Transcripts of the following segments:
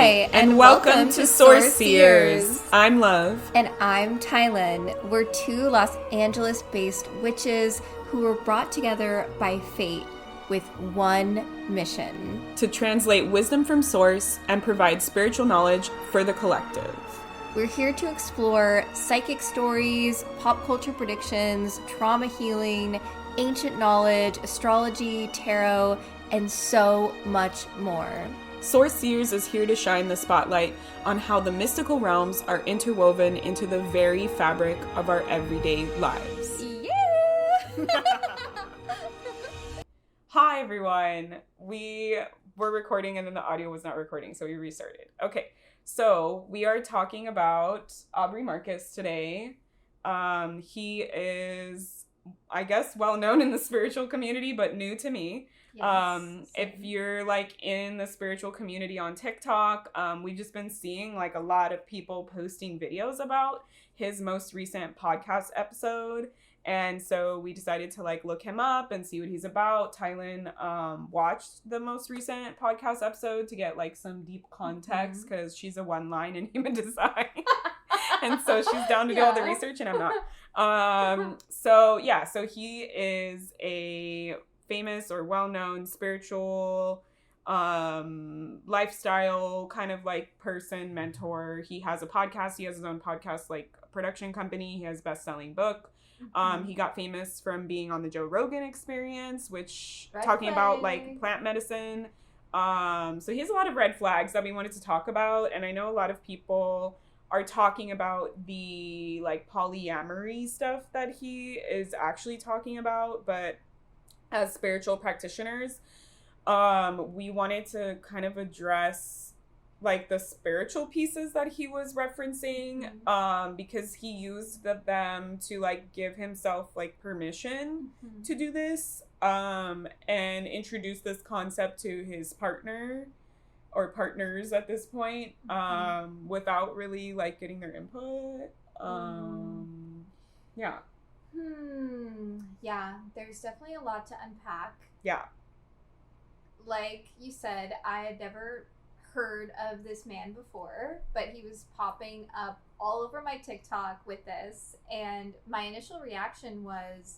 Hi, and welcome to Source Seers. I'm Love. And I'm Tylen. We're two Los Angeles-based witches who were brought together by fate with one mission. To translate wisdom from Source and provide spiritual knowledge for the collective. We're here to explore psychic stories, pop culture predictions, trauma healing, ancient knowledge, astrology, tarot, and so much more. Source Seers is here to shine the spotlight on how the mystical realms are interwoven into the very fabric of our everyday lives. Yeah! Hi, everyone. We were recording and then the audio was not recording, so we restarted. Okay, so we are talking about Aubrey Marcus today. He is, I guess, well known in the spiritual community, but new to me. Yes, if you're like in the spiritual community on TikTok, we've just been seeing like a lot of people posting videos about his most recent podcast episode. And so we decided to like look him up and see what he's about. Tylen watched the most recent podcast episode to get like some deep context because she's a one line in human design. And so she's down to do all the research and I'm not. So he is a famous or well-known spiritual lifestyle kind of like person, mentor. He has a podcast. He has his own podcast like production company. He has a best-selling book. He got famous from being on the Joe Rogan Experience, which talking about like plant medicine. So he has a lot of red flags that we wanted to talk about, and I know a lot of people are talking about the like polyamory stuff that he is actually talking about, but as spiritual practitioners, we wanted to kind of address like the spiritual pieces that he was referencing, because he used them to like give himself like permission to do this, and introduce this concept to his partner or partners at this point, without really like getting their input. Yeah, there's definitely a lot to unpack. Yeah. Like you said, I had never heard of this man before, but he was popping up all over my TikTok with this, and my initial reaction was,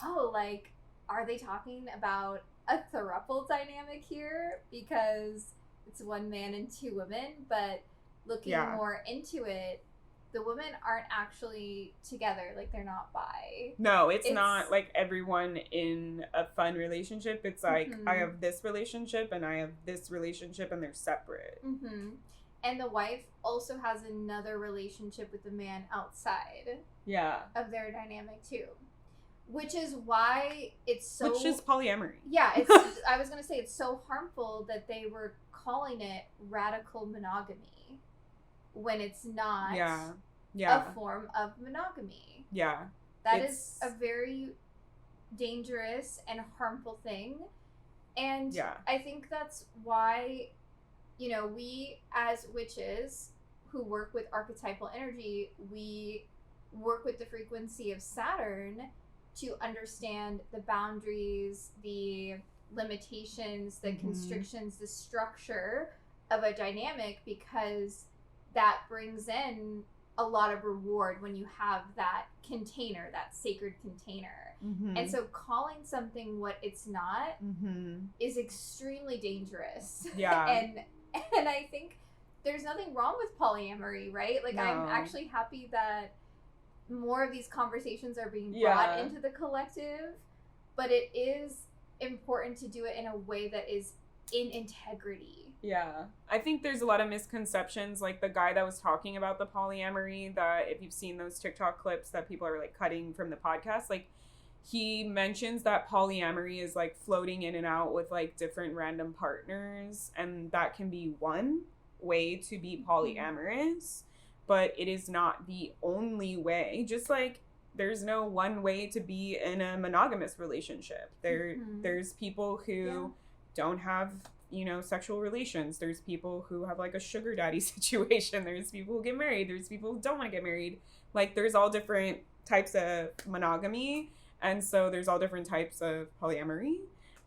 oh, like, are they talking about a throuple dynamic here? Because it's one man and two women, but looking more into it, the women aren't actually together. Like, they're not bi. No, it's not like everyone in a fun relationship. It's like, I have this relationship and I have this relationship and they're separate. And the wife also has another relationship with the man outside of their dynamic too. Which is why it's so... Which is polyamory. Yeah, it's. I was going to say it's so harmful that they were calling it radical monogamy, when it's not a form of monogamy. Yeah. That is a very dangerous and harmful thing. And I think that's why, you know, we as witches who work with archetypal energy, we work with the frequency of Saturn to understand the boundaries, the limitations, the constrictions, the structure of a dynamic, because that brings in a lot of reward when you have that container, that sacred container. And so calling something what it's not is extremely dangerous. And I think there's nothing wrong with polyamory, right? Like, I'm actually happy that more of these conversations are being brought into the collective, but it is important to do it in a way that is in integrity. Yeah. I think there's a lot of misconceptions, like the guy that was talking about the polyamory, that if you've seen those TikTok clips that people are like cutting from the podcast, like he mentions that polyamory is like floating in and out with like different random partners, and that can be one way to be polyamorous, but it is not the only way. Just like there's no one way to be in a monogamous relationship. There's people who don't have, you know, sexual relations. There's people who have like a sugar daddy situation. There's people who get married. There's people who don't want to get married. Like, there's all different types of monogamy. And so there's all different types of polyamory.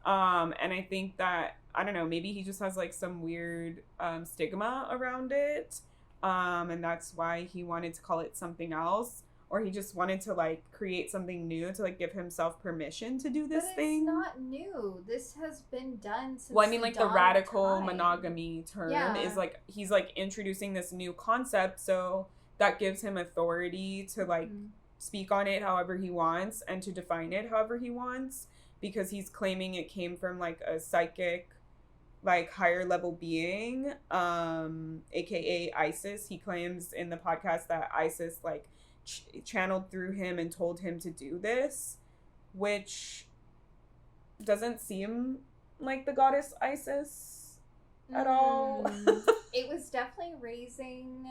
And I think that I don't know, maybe he just has like some weird stigma around it. And that's why he wanted to call it something else. Or he just wanted to like create something new to like give himself permission to do this thing. It's not new. This has been done since well, I mean, like the radical monogamy term is like he's like introducing this new concept, so that gives him authority to like speak on it however he wants and to define it however he wants, because he's claiming it came from like a psychic, like higher level being, aka Isis. He claims in the podcast that Isis like channeled through him and told him to do this, which doesn't seem like the goddess Isis at all. It was definitely raising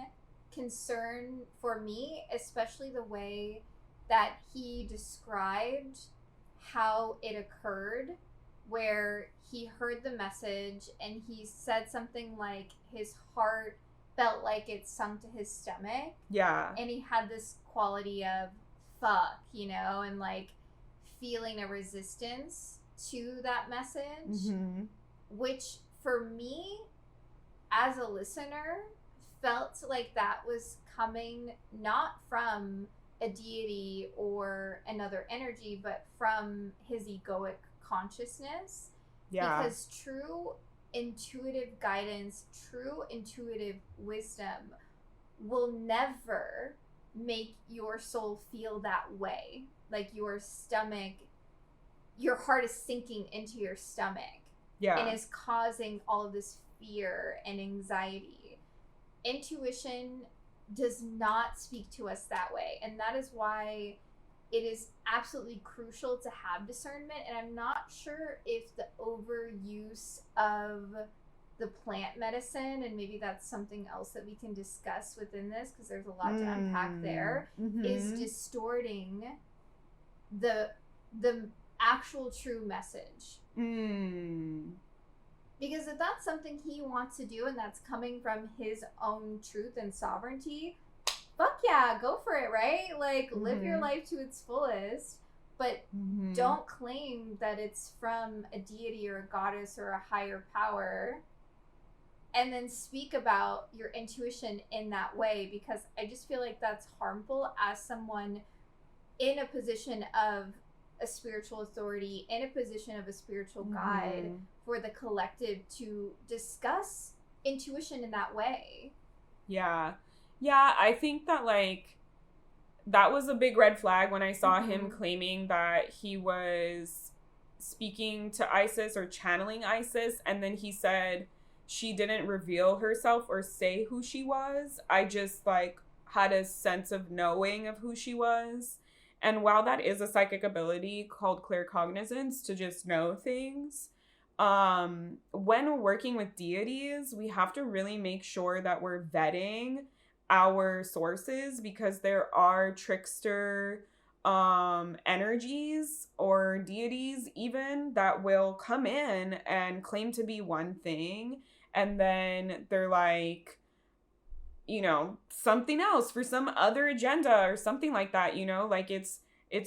concern for me, especially the way that he described how it occurred, where he heard the message and he said something like his heart felt like it sunk to his stomach. Yeah. And he had this quality of fuck, you know, and like feeling a resistance to that message, which for me as a listener felt like that was coming not from a deity or another energy, but from his egoic consciousness. Yeah. Because true intuitive guidance, true intuitive wisdom will never make your soul feel that way. Like your stomach, your heart is sinking into your stomach. Yeah. And is causing all of this fear and anxiety. Intuition does not speak to us that way. And that is why it is absolutely crucial to have discernment. And I'm not sure if the overuse of the plant medicine, and maybe that's something else that we can discuss within this, because there's a lot to unpack there, is distorting the actual true message. Because if that's something he wants to do and that's coming from his own truth and sovereignty, fuck yeah, go for it, right? Like, live your life to its fullest, but don't claim that it's from a deity or a goddess or a higher power, and then speak about your intuition in that way, because I just feel like that's harmful as someone in a position of a spiritual authority, in a position of a spiritual guide, for the collective to discuss intuition in that way. Yeah, I think that like that was a big red flag when I saw him claiming that he was speaking to Isis or channeling Isis, and then he said she didn't reveal herself or say who she was. I just like had a sense of knowing of who she was. And while that is a psychic ability called claircognizance, to just know things, when we're working with deities, we have to really make sure that we're vetting our sources, because there are trickster energies or deities even that will come in and claim to be one thing, and then they're like, you know, something else for some other agenda or something like that, you know, like it's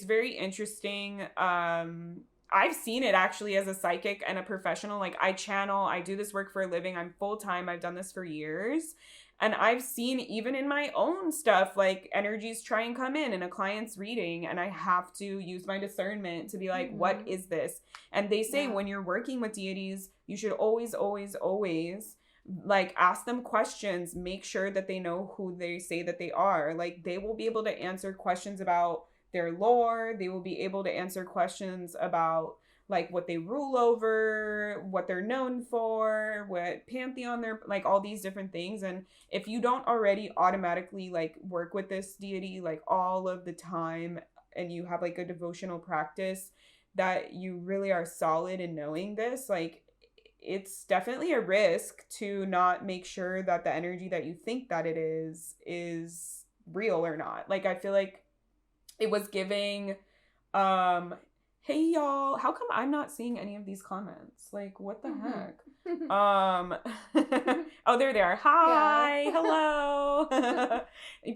very interesting. I've seen it actually as a psychic and a professional. Like I channel, I do this work for a living. I'm full-time. I've done this for years. And I've seen even in my own stuff, like energies try and come in a client's reading, and I have to use my discernment to be like, what is this? And they say when you're working with deities, you should always, always, always like ask them questions, make sure that they know who they say that they are. Like they will be able to answer questions about their lore. They will be able to answer questions about like what they rule over, what they're known for, what pantheon they're, like all these different things. And if you don't already automatically like work with this deity like all of the time, and you have like a devotional practice that you really are solid in knowing this, like it's definitely a risk to not make sure that the energy that you think that it is real or not. Like I feel like it was giving, hey y'all, how come I'm not seeing any of these comments? Like what the heck? Oh, there they are. Hi, hello.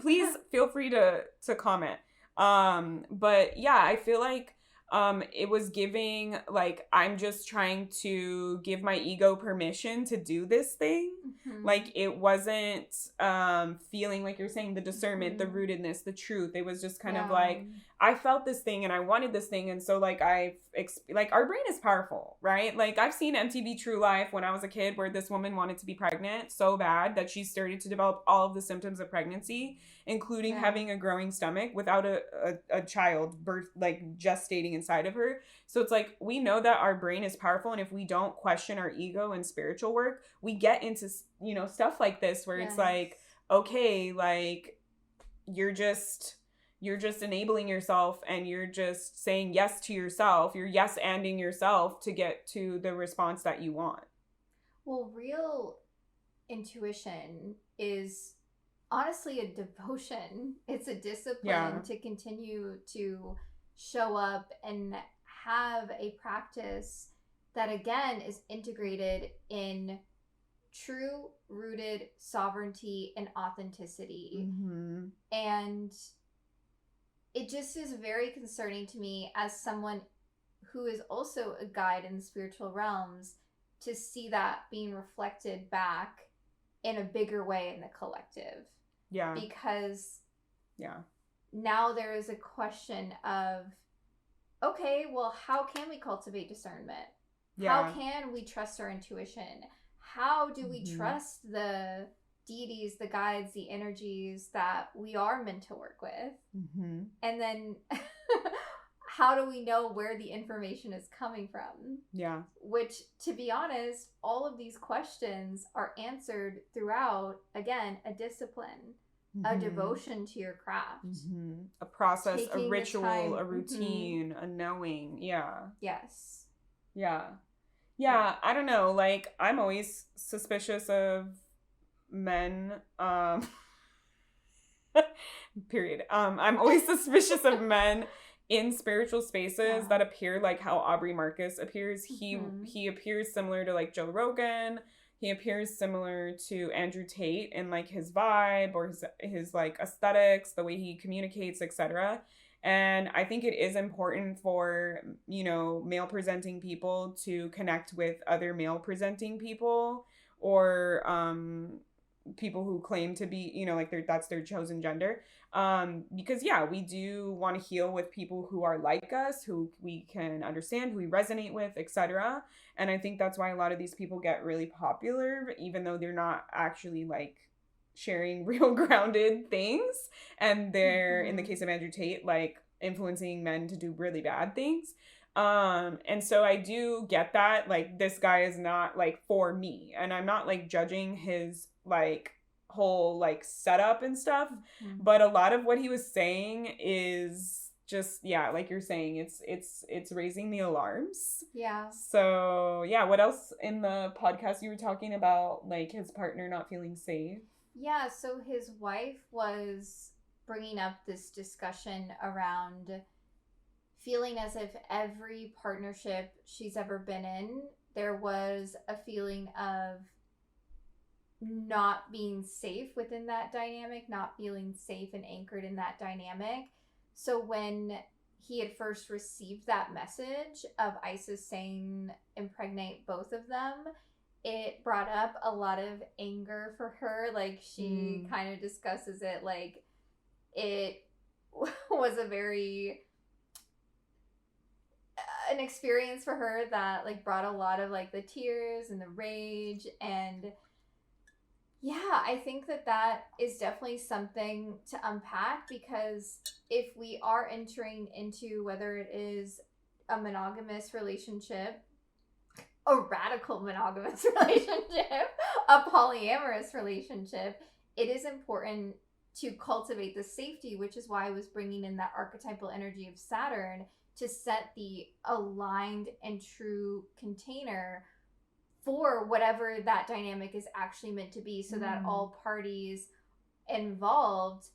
Please feel free to comment. But yeah, I feel like it was giving, like, I'm just trying to give my ego permission to do this thing. Mm-hmm. Like, it wasn't feeling, like you're saying, the discernment, mm-hmm. the rootedness, the truth. It was just kind of like, I felt this thing and I wanted this thing. And so, like, like, our brain is powerful, right? Like, I've seen MTV True Life when I was a kid where this woman wanted to be pregnant so bad that she started to develop all of the symptoms of pregnancy, including having a growing stomach without a child birth, like, gestating inside of her. So it's like, we know that our brain is powerful, and if we don't question our ego and spiritual work, we get into, you know, stuff like this where it's like, okay, like, you're just enabling yourself, and you're just saying yes to yourself. You're yes-anding yourself to get to the response that you want. Well, real intuition is honestly a devotion. It's a discipline to continue to show up and have a practice that, again, is integrated in true rooted sovereignty and authenticity. Mm-hmm. And it just is very concerning to me as someone who is also a guide in the spiritual realms to see that being reflected back in a bigger way in the collective. Yeah. Because now there is a question of, okay, well, how can we cultivate discernment? Yeah. How can we trust our intuition? How do we trust the deities, the guides, the energies that we are meant to work with? Mm-hmm. And then how do we know where the information is coming from? Yeah. Which, to be honest, all of these questions are answered throughout, again, a discipline, a devotion to your craft. A process, taking a ritual, a routine, a knowing. Yeah. Yes. Yeah. Yeah, I don't know. Like, I'm always suspicious of men. Period. I'm always suspicious of men in spiritual spaces that appear like how Aubrey Marcus appears. He appears similar to, like, Joe Rogan. He appears similar to Andrew Tate in, like, his vibe or his like aesthetics, the way he communicates, etc. And I think it is important for, you know, male presenting people to connect with other male presenting people, or people who claim to be, you know, like, that's their chosen gender. Because we do want to heal with people who are like us, who we can understand, who we resonate with, etc. And I think that's why a lot of these people get really popular, even though they're not actually, like, sharing real grounded things. And they're, in the case of Andrew Tate, like, influencing men to do really bad things. And so I do get that, like, this guy is not, like, for me, and I'm not, like, judging his, like, whole, like, setup and stuff, but a lot of what he was saying is just, like you're saying, it's raising the alarms. Yeah. So what else in the podcast you were talking about, like, his partner not feeling safe? Yeah, so his wife was bringing up this discussion around feeling as if every partnership she's ever been in, there was a feeling of not being safe within that dynamic, not feeling safe and anchored in that dynamic. So when he had first received that message of Isis saying impregnate both of them, it brought up a lot of anger for her. Like, she kind of discusses it like it was an experience for her that, like, brought a lot of, like, the tears and the rage. And I think that is definitely something to unpack, because if we are entering into, whether it is a monogamous relationship, a radical monogamous relationship, a polyamorous relationship, it is important to cultivate the safety, which is why I was bringing in that archetypal energy of Saturn to set the aligned and true container for whatever that dynamic is actually meant to be, so that all parties involved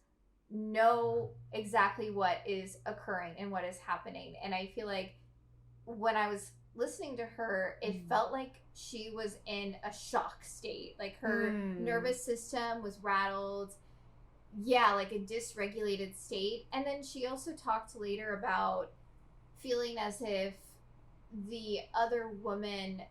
know exactly what is occurring and what is happening. And I feel like when I was listening to her, it felt like she was in a shock state. Like, her nervous system was rattled. Yeah, like a dysregulated state. And then she also talked later about feeling as if the other woman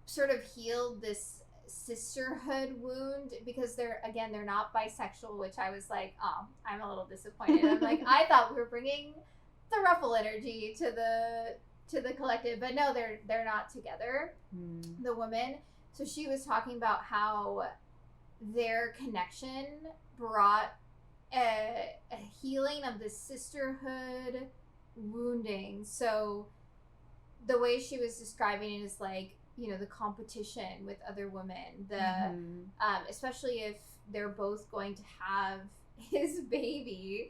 sort of healed this sisterhood wound, because they're not bisexual, which I was like, oh, I'm a little disappointed. I'm like, I thought we were bringing the Ruffle energy to the collective, but no, they're not together, the women. So she was talking about how their connection brought a healing of the sisterhood wounding. So the way she was describing it is like, you know, the competition with other women, especially if they're both going to have his baby,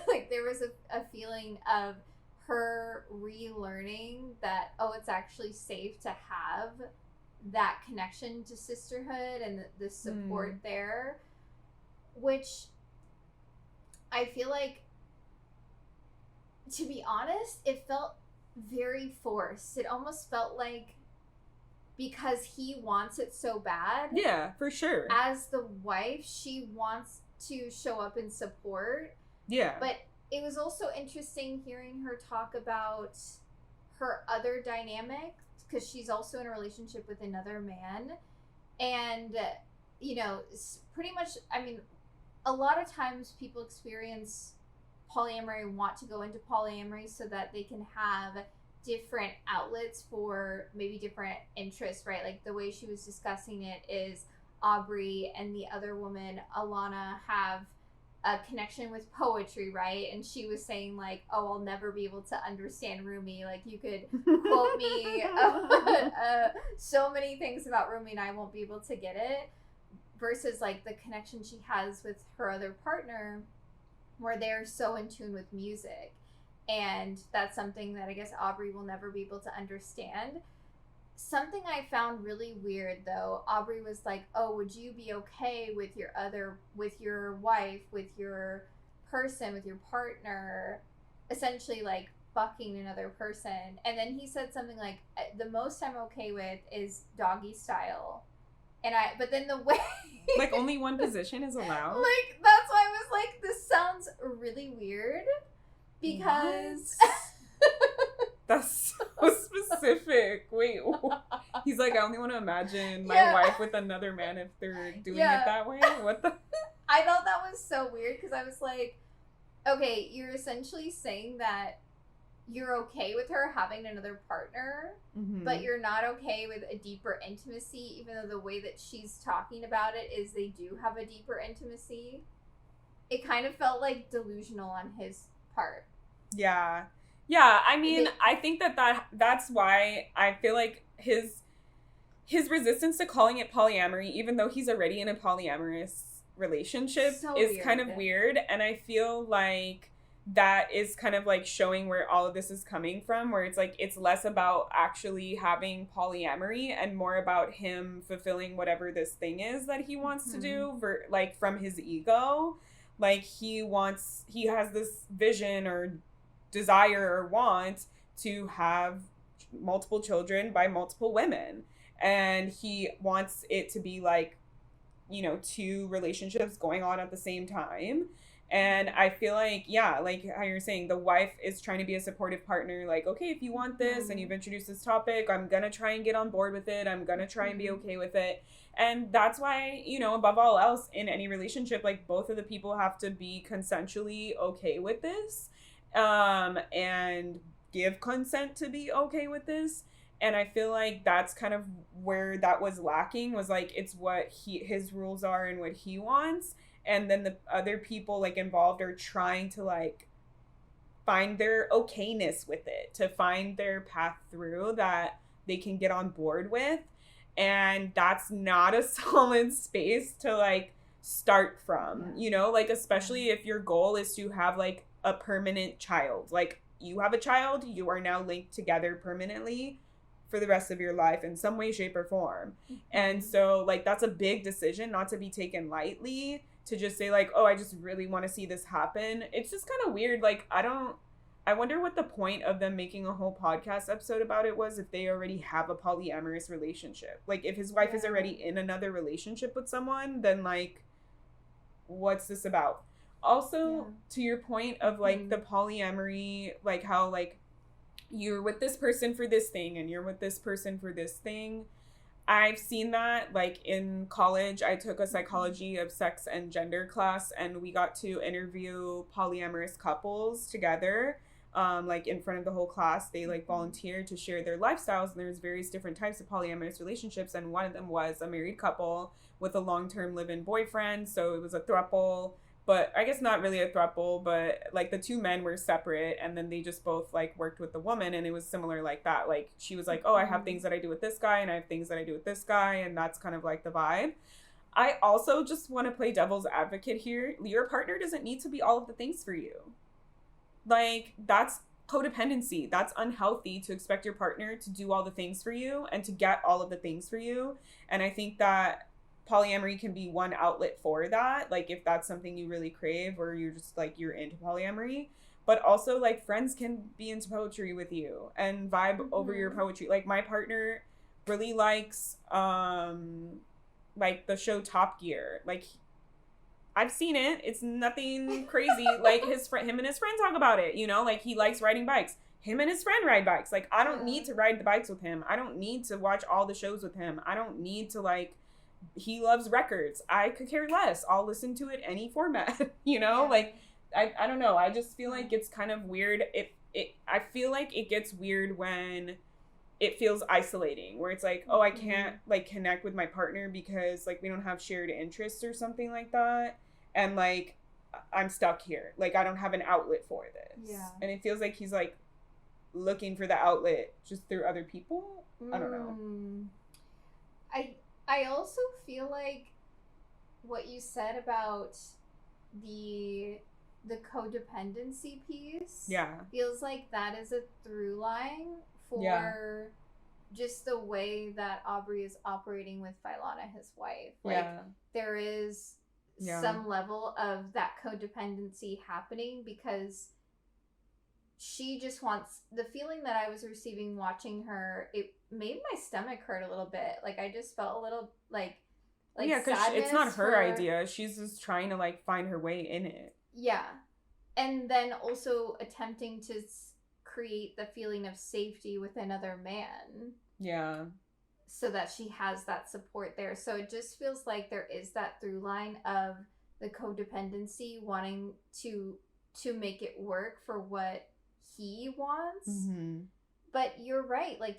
like there was a feeling of her relearning that, oh, it's actually safe to have that connection to sisterhood and the support there, which I feel like, to be honest, it felt very forced. It almost felt like, because he wants it so bad. Yeah, for sure. As the wife, she wants to show up and support. Yeah. But it was also interesting hearing her talk about her other dynamic, because she's also in a relationship with another man. And, you know, pretty much, I mean, a lot of times people experience polyamory, want to go into polyamory so that they can have different outlets for maybe different interests, right? Like the way she was discussing it is Aubrey and the other woman, Alana, have a connection with poetry, right? And she was saying like, oh, I'll never be able to understand Rumi. Like you could quote me so many things about Rumi and I won't be able to get it. Versus like the connection she has with her other partner, where they're so in tune with music. And that's something that I guess Aubrey will never be able to understand. Something I found really weird, though, Aubrey was like, oh, would you be okay with your wife, with your person, with your partner, essentially like fucking another person? And then he said something like, the most I'm okay with is doggy style. But then the way... like only one position is allowed? Like, that's why I was like, this sounds really weird. Because that's so specific. Wait, he's like, I only want to imagine my wife with another man if they're doing it that way. What the? I thought that was so weird, because I was like, okay, you're essentially saying that you're okay with her having another partner, but you're not okay with a deeper intimacy, even though the way that she's talking about it is they do have a deeper intimacy. It kind of felt like delusional on his part. Yeah, I mean, I think that's why I feel like his resistance to calling it polyamory, even though he's already in a polyamorous relationship, is weird. Kind of weird. And I feel like that is kind of like showing where all of this is coming from, where it's like it's less about actually having polyamory and more about him fulfilling whatever this thing is that he wants to do, like from his ego. Like he has this vision or desire or want to have multiple children by multiple women. And he wants it to be like, you know, two relationships going on at the same time. And I feel like, yeah, like how you're saying, the wife is trying to be a supportive partner. Like, okay, if you want this and you've introduced this topic, I'm going to try and get on board with it. I'm going to try and be okay with it. And that's why, you know, above all else, in any relationship, like both of the people have to be consensually okay with this, and give consent to be okay with this. And I feel like that's kind of where that was lacking, was like, it's what his rules are and what he wants. And then the other people like involved are trying to like find their okayness with it, to find their path through that they can get on board with. And that's not a solid space to like start from, you know, like especially if your goal is to have like a permanent child. Like you have a child, you are now linked together permanently for the rest of your life in some way, shape, or form. And so like that's a big decision not to be taken lightly, to just say like, oh, I just really want to see this happen. It's just kind of weird. Like I wonder what the point of them making a whole podcast episode about it was, if they already have a polyamorous relationship. Like if his wife is already in another relationship with someone, then like what's this about? Also, to your point of like the polyamory, like how like you're with this person for this thing and you're with this person for this thing. I've seen that like in college. I took a psychology of sex and gender class, and we got to interview polyamorous couples together. Like in front of the whole class, they like volunteered to share their lifestyles, and there's various different types of polyamorous relationships, and one of them was a married couple with a long-term live-in boyfriend, so it was a throuple, but I guess not really a throuple, but like the two men were separate, and then they just both like worked with the woman, and it was similar like that. Like she was like, oh, I have things that I do with this guy, and I have things that I do with this guy, and that's kind of like the vibe. I also just want to play devil's advocate here. Your partner doesn't need to be all of the things for you. Like, that's codependency. That's unhealthy to expect your partner to do all the things for you and to get all of the things for you. And I think that polyamory can be one outlet for that, like if that's something you really crave or you're just like you're into polyamory. But also like friends can be into poetry with you and vibe over your poetry. Like my partner really likes like the show Top Gear. Like I've seen it, it's nothing crazy. Like him and his friend talk about it, you know, like he likes riding bikes, him and his friend ride bikes. Like I don't need to ride the bikes with him, I don't need to watch all the shows with him, I don't need to like, he loves records, I could care less, I'll listen to it any format. You know, like I don't know, I just feel like it's kind of weird. I feel like it gets weird when it feels isolating, where it's like, oh, I can't like connect with my partner because like we don't have shared interests or something like that, and like I'm stuck here, like I don't have an outlet for this. And it feels like he's like looking for the outlet just through other people. I don't know. I also feel like what you said about the codependency piece feels like that is a through line for just the way that Aubrey is operating with Philana, his wife. Like there is some level of that codependency happening because she just wants, the feeling that I was receiving watching her, it made my stomach hurt a little bit. Like I just felt a little like yeah, because it's not her idea. She's just trying to like find her way in it. Yeah. And then also attempting to create the feeling of safety with another man. Yeah. So that she has that support there. So it just feels like there is that through line of the codependency wanting to make it work for what he wants. But you're right. Like,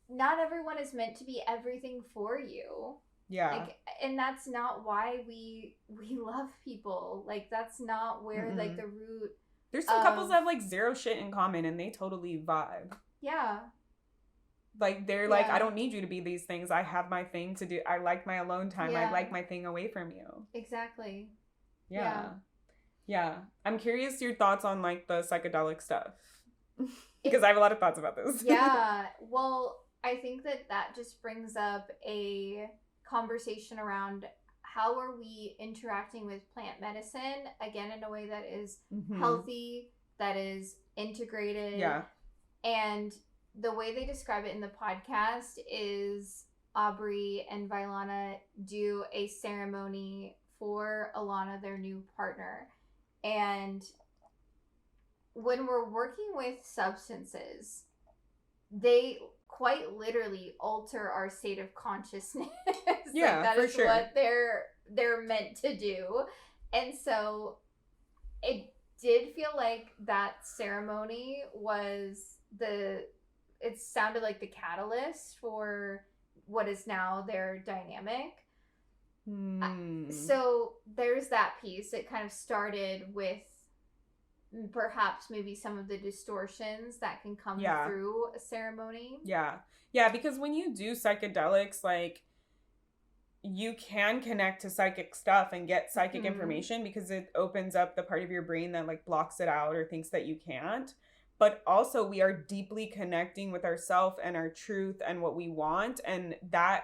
not everyone is meant to be everything for you. Yeah. Like, and that's not why we love people. Like, that's not where like the root. There's some couples that have like zero shit in common and they totally vibe. Yeah. Like they're like, I don't need you to be these things. I have my thing to do. I like my alone time. I like my thing away from you. Exactly. Yeah. I'm curious your thoughts on like the psychedelic stuff. Because I have a lot of thoughts about this. Yeah. Well, I think that just brings up a conversation around how are we interacting with plant medicine, again, in a way that is healthy, that is integrated. Yeah. And the way they describe it in the podcast is Aubrey and Vailana do a ceremony for Alana, their new partner. And when we're working with substances, they quite literally alter our state of consciousness. Yeah, like that for is sure. What they're meant to do. And so it did feel like that ceremony was it sounded like the catalyst for what is now their dynamic. So there's that piece. It kind of started with perhaps maybe some of the distortions that can come through a ceremony. Yeah, because when you do psychedelics, like, you can connect to psychic stuff and get psychic information because it opens up the part of your brain that like blocks it out or thinks that you can't. But also we are deeply connecting with ourselves and our truth and what we want, and that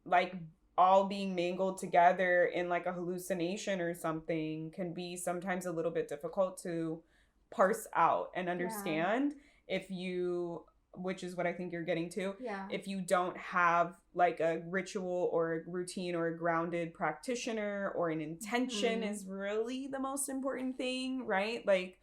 like all being mangled together in like a hallucination or something can be sometimes a little bit difficult to parse out and understand if you which is what I think you're getting to. Yeah. If you don't have like a ritual or a routine or a grounded practitioner or an intention is really the most important thing, right? Like,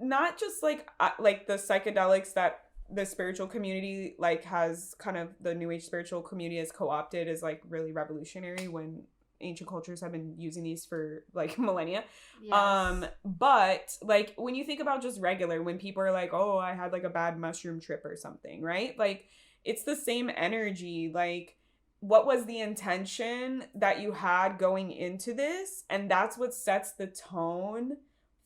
not just like the psychedelics that the spiritual community like has kind of the new age spiritual community has co-opted is like really revolutionary when ancient cultures have been using these for like millennia. Yes. But like when you think about just regular, when people are like, oh, I had like a bad mushroom trip or something, right? Like it's the same energy. Like, what was the intention that you had going into this? And that's what sets the tone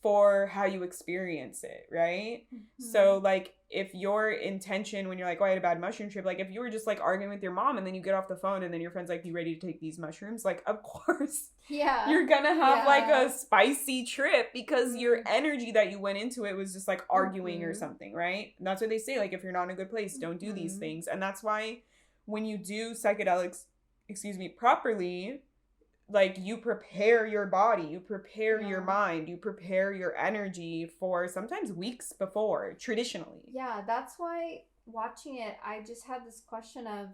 for how you experience it, right? So like if your intention when you're like, oh, I had a bad mushroom trip, like if you were just like arguing with your mom and then you get off the phone and then your friend's like, you ready to take these mushrooms? Like, of course you're gonna have like a spicy trip because your energy that you went into it was just like arguing or something, right? And that's what they say, like if you're not in a good place, don't do these things. And that's why when you do psychedelics properly, like you prepare your body, you prepare your mind, you prepare your energy for sometimes weeks before, traditionally. Yeah, that's why watching it, I just had this question of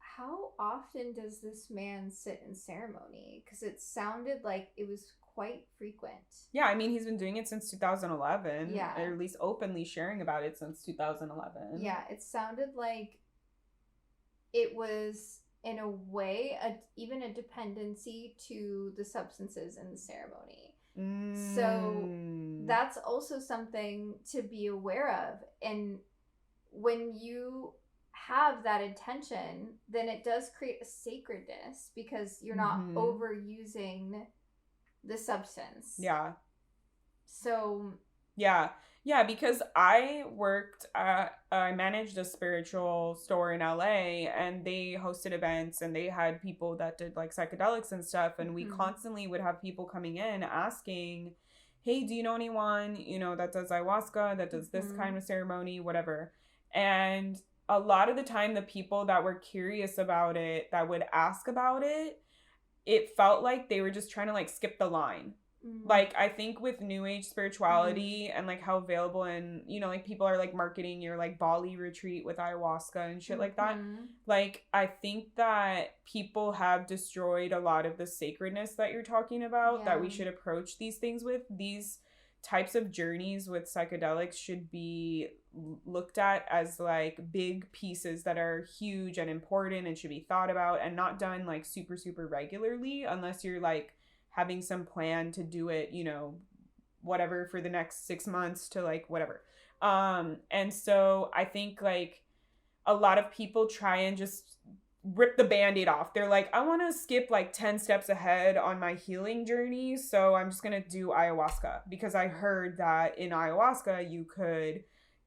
how often does this man sit in ceremony? Because it sounded like it was quite frequent. Yeah, I mean, he's been doing it since 2011. Yeah. Or at least openly sharing about it since 2011. Yeah, it sounded like it was, in a way, even a dependency to the substances in the ceremony. So that's also something to be aware of. And when you have that intention, then it does create a sacredness because you're not overusing the substance. Yeah. So... Yeah, because I managed a spiritual store in LA and they hosted events and they had people that did like psychedelics and stuff. And we constantly would have people coming in asking, hey, do you know anyone, that does ayahuasca, that does this kind of ceremony, whatever. And a lot of the time, the people that were curious about it, that would ask about it, it felt like they were just trying to like skip the line. Like, I think with new age spirituality and like how available and, like people are like marketing your like Bali retreat with ayahuasca and shit like that. Like, I think that people have destroyed a lot of the sacredness that you're talking about, that we should approach these things with. These types of journeys with psychedelics should be looked at as like big pieces that are huge and important and should be thought about and not done like super, super regularly unless you're like having some plan to do it, whatever, for the next 6 months to like whatever. And so I think like a lot of people try and just rip the Band-Aid off. They're like, I want to skip like 10 steps ahead on my healing journey. So I'm just going to do ayahuasca because I heard that in ayahuasca, you could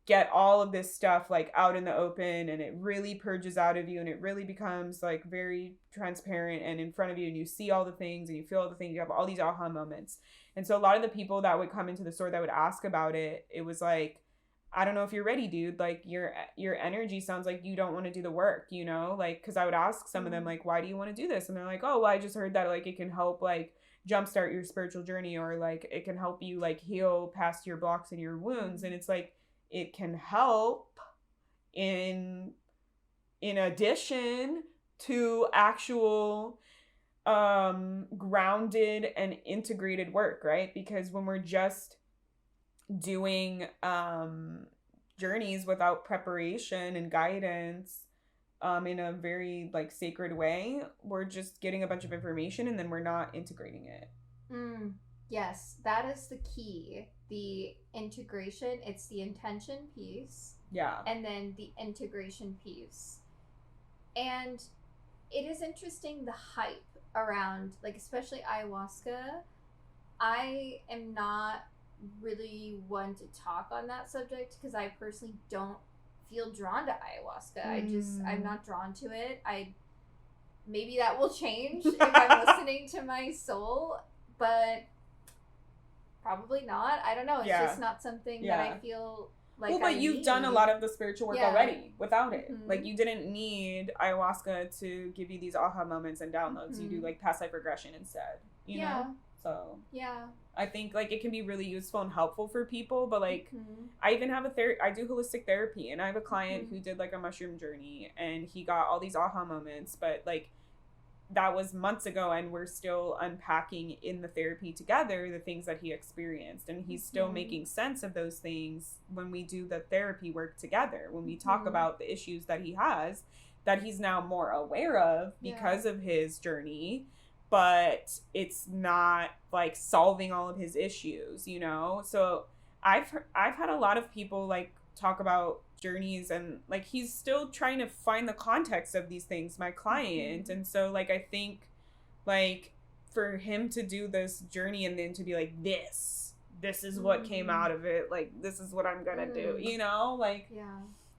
get all of this stuff like out in the open and it really purges out of you and it really becomes like very transparent and in front of you and you see all the things and you feel all the things, you have all these aha moments. And so a lot of the people that would come into the store that would ask about it, it was like, I don't know if you're ready, dude. Like your energy sounds like you don't want to do the work, like, cause I would ask some of them like, why do you want to do this? And they're like, oh, well, I just heard that like it can help like jumpstart your spiritual journey or like it can help you like heal past your blocks and your wounds. And it's like, it can help in addition to actual grounded and integrated work, right? Because when we're just doing journeys without preparation and guidance in a very like sacred way, we're just getting a bunch of information and then we're not integrating it. Yes, that is the key. The integration, it's the intention piece. Yeah. And then the integration piece. And it is interesting the hype around, like, especially ayahuasca. I am not really one to talk on that subject because I personally don't feel drawn to ayahuasca. I'm not drawn to it. Maybe that will change if I'm listening to my soul, but probably not. I don't know. It's just not something that I feel like. Well, but you've done a lot of the spiritual work already without it. Like, you didn't need ayahuasca to give you these aha moments and downloads. You do like past life regression instead, you know? also. Yeah. I think, like, it can be really useful and helpful for people, but, like, Mm-hmm. I even have I do holistic therapy, and I have a client who did, like, a mushroom journey, and he got all these aha moments, but, like, that was months ago, and we're still unpacking in the therapy together the things that he experienced, and he's still making sense of those things when we do the therapy work together, when we talk about the issues that he has, that he's now more aware of because of his journey, but it's not like solving all of his issues, you know? So I've had a lot of people like talk about journeys, and like he's still trying to find the context of these things, my client. And so like I think like for him to do this journey and then to be like, this is what came out of it, like this is what I'm gonna do, you know, like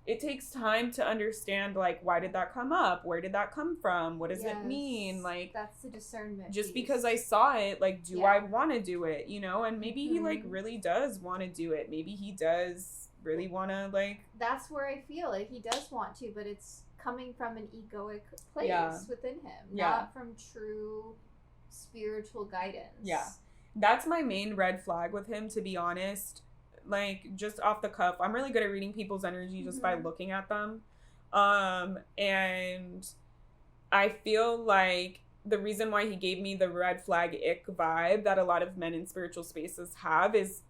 it takes time to understand, like, why did that come up? Where did that come from? What does it mean? Like, that's the discernment just piece. because I saw it, like, do I want to do it, you know? And maybe he like really does want to do it. Maybe he does really want to, like, that's where I feel like he does want to, but it's coming from an egoic place within him, not from true spiritual guidance. That's my main red flag with him, to be honest. Like, just off the cuff, I'm really good at reading people's energy just by looking at them. And I feel like the reason why he gave me the red flag ick vibe that a lot of men in spiritual spaces have is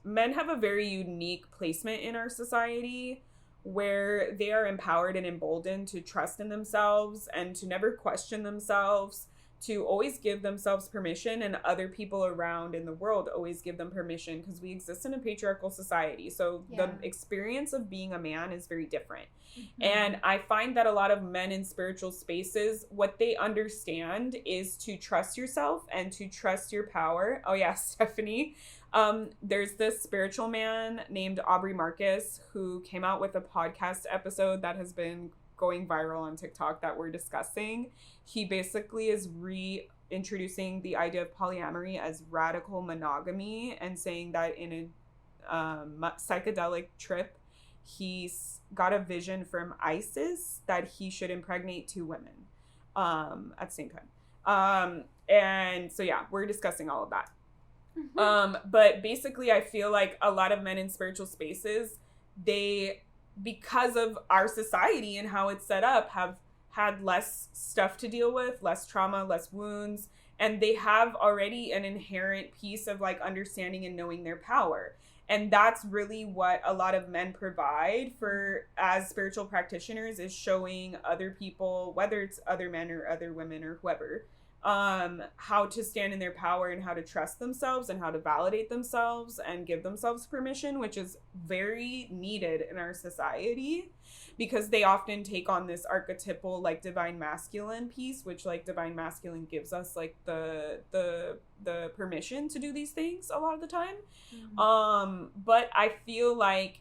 men have a very unique placement in our society where they are empowered and emboldened to trust in themselves and to never question themselves, to always give themselves permission, and other people around in the world always give them permission, because we exist in a patriarchal society. So the experience of being a man is very different. And I find that a lot of men in spiritual spaces, what they understand is to trust yourself and to trust your power. Oh yeah, Stephanie. There's this spiritual man named Aubrey Marcus who came out with a podcast episode that has been going viral on TikTok that we're discussing. He basically is reintroducing the idea of polyamory as radical monogamy, and saying that in a psychedelic trip, he's got a vision from Isis that he should impregnate 2 women at the same time. And so yeah, we're discussing all of that. But basically I feel like a lot of men in spiritual spaces, they, because of our society and how it's set up, have had less stuff to deal with, less trauma, less wounds, and they have already an inherent piece of like understanding and knowing their power. And that's really what a lot of men provide for as spiritual practitioners, is showing other people, whether it's other men or other women or whoever, how to stand in their power and how to trust themselves and how to validate themselves and give themselves permission, which is very needed in our society, because they often take on this archetypal like divine masculine piece, which like divine masculine gives us like the permission to do these things a lot of the time. But I feel like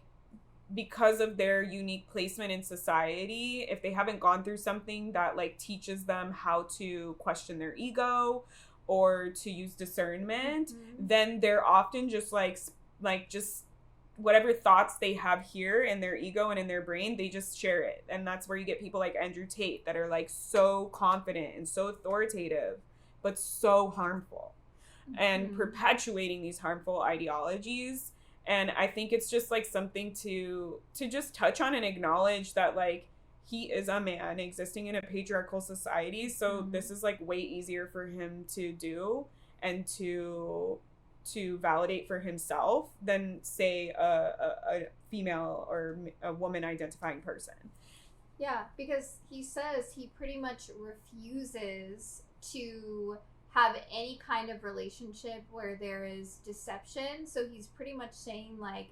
because of their unique placement in society, if they haven't gone through something that like teaches them how to question their ego or to use discernment, then they're often just like just whatever thoughts they have here in their ego and in their brain, they just share it. And that's where you get people like Andrew Tate that are like so confident and so authoritative, but so harmful and perpetuating these harmful ideologies. And I think it's just like something to just touch on and acknowledge that like he is a man existing in a patriarchal society. So this is like way easier for him to do and to validate for himself than say a female or a woman identifying person. Yeah, because he says he pretty much refuses to have any kind of relationship where there is deception. So he's pretty much saying like,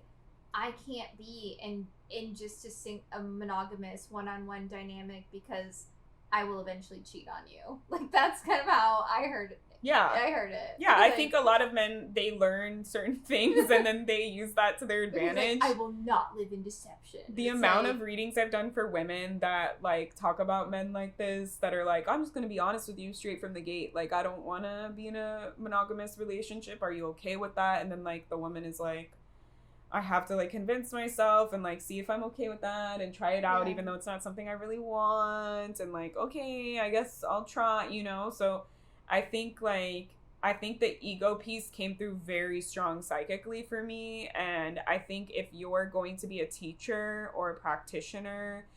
I can't be in just a monogamous one-on-one dynamic because I will eventually cheat on you. Like that's kind of how I heard it. Yeah. I heard it. Yeah, I think a lot of men, they learn certain things and then they use that to their advantage. Like, I will not live in deception. The amount of readings I've done for women that like talk about men like this, that are like, I'm just going to be honest with you straight from the gate. Like, I don't want to be in a monogamous relationship. Are you okay with that? And then like the woman is like, I have to like convince myself and like see if I'm okay with that and try it out, even though it's not something I really want. And like, okay, I guess I'll try, you know? So I think like I think the ego piece came through very strong psychically for me. And I think if you're going to be a teacher or a practitioner,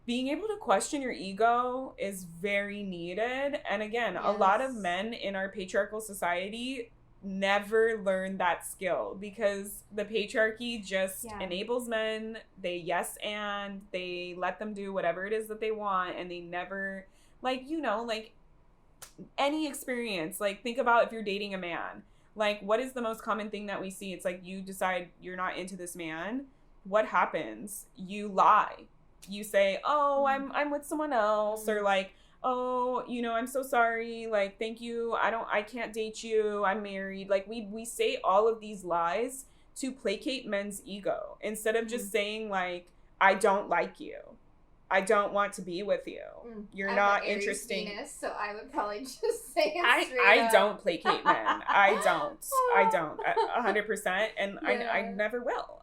being able to question your ego is very needed. And again, a lot of men in our patriarchal society never learn that skill because the patriarchy just enables men. They yes and they let them do whatever it is that they want, and they never, like, you know, like any experience, like think about if you're dating a man, like what is the most common thing that we see? It's like you decide you're not into this man. What happens? You lie. You say, oh, I'm with someone else, or like, oh, you know, I'm so sorry, like, thank you, I can't date you, I'm married. Like we say all of these lies to placate men's ego instead of just saying like, I don't like you, I don't want to be with you, you're not interesting. Venus, so I would probably just say it I don't placate men. I don't 100%, and I never will.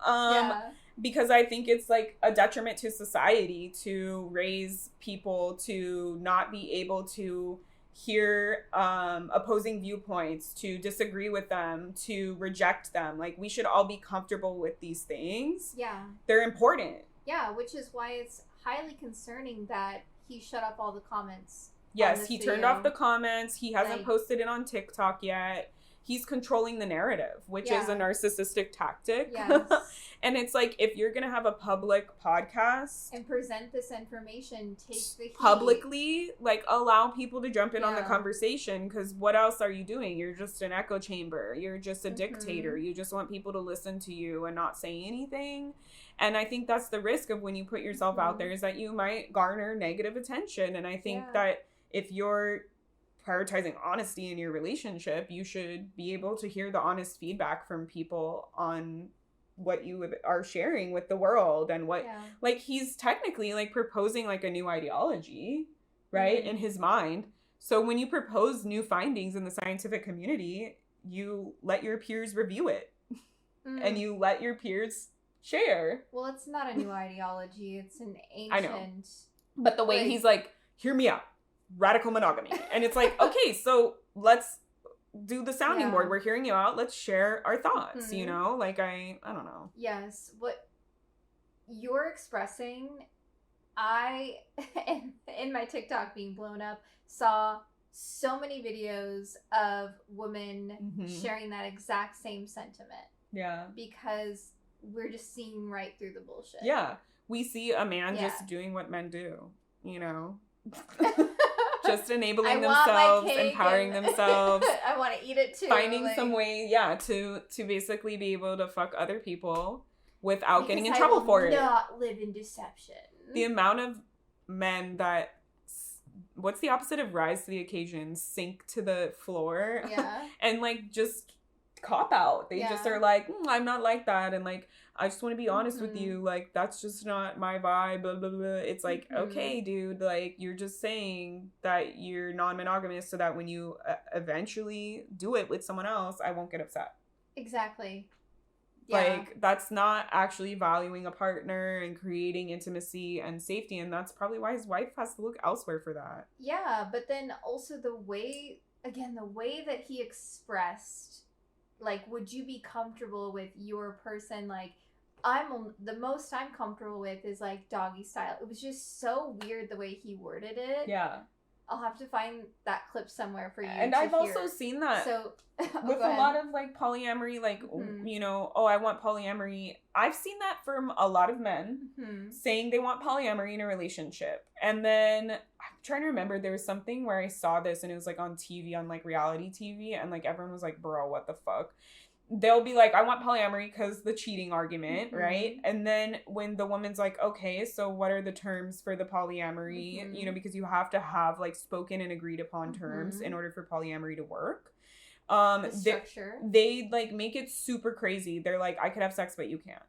Because I think it's like a detriment to society to raise people to not be able to hear opposing viewpoints, to disagree with them, to reject them. Like, we should all be comfortable with these things. Yeah. They're important. Yeah, which is why it's highly concerning that he shut up all the comments. Yes, he turned off the comments. He hasn't posted it on TikTok yet. He's controlling the narrative, which is a narcissistic tactic. Yes. And it's like, if you're going to have a public podcast and present this information, take the heat. Publicly, like, allow people to jump in on the conversation, because what else are you doing? You're just an echo chamber. You're just a dictator. You just want people to listen to you and not say anything. And I think that's the risk of when you put yourself out there, is that you might garner negative attention. And I think that if you're prioritizing honesty in your relationship, you should be able to hear the honest feedback from people on what you are sharing with the world, and what like he's technically like proposing like a new ideology, right, in his mind. So when you propose new findings in the scientific community, you let your peers review it and you let your peers share. Well, it's not a new ideology, it's an ancient. I know. But the way he's like, hear me out, radical monogamy. And it's like, okay, so let's do the sounding board. We're hearing you out. Let's share our thoughts, you know? Like, I don't know. Yes. What you're expressing, I, in my TikTok being blown up, saw so many videos of women sharing that exact same sentiment. Yeah. Because we're just seeing right through the bullshit. Yeah. We see a man just doing what men do, you know? Just enabling themselves, empowering themselves. I want to eat it too. Finding some way, to basically be able to fuck other people without getting in trouble for it. Not live in deception. The amount of men that, what's the opposite of rise to the occasion? Sink to the floor. Yeah. And like just cop out. They just are like, I'm not like that, and like, I just want to be honest with you, like, that's just not my vibe, blah blah blah. It's like, okay, dude, like, you're just saying that you're non-monogamous so that when you eventually do it with someone else, I won't get upset. Exactly. Like, that's not actually valuing a partner and creating intimacy and safety, and that's probably why his wife has to look elsewhere for that. Yeah, but then also the way that he expressed, like, would you be comfortable with your person, like, the most I'm comfortable with is like doggy style. It was just so weird the way he worded it. Yeah. I'll have to find that clip somewhere for you. And I've also seen that with a lot of like polyamory, like, you know, oh, I want polyamory. I've seen that from a lot of men saying they want polyamory in a relationship. And then I'm trying to remember, there was something where I saw this and it was like on TV, on like reality TV, and like everyone was like, bro, what the fuck? They'll be like, I want polyamory because the cheating argument, right? And then when the woman's like, okay, so what are the terms for the polyamory? You know, because you have to have like spoken and agreed upon terms in order for polyamory to work. The structure. They like make it super crazy. They're like, I could have sex, but you can't.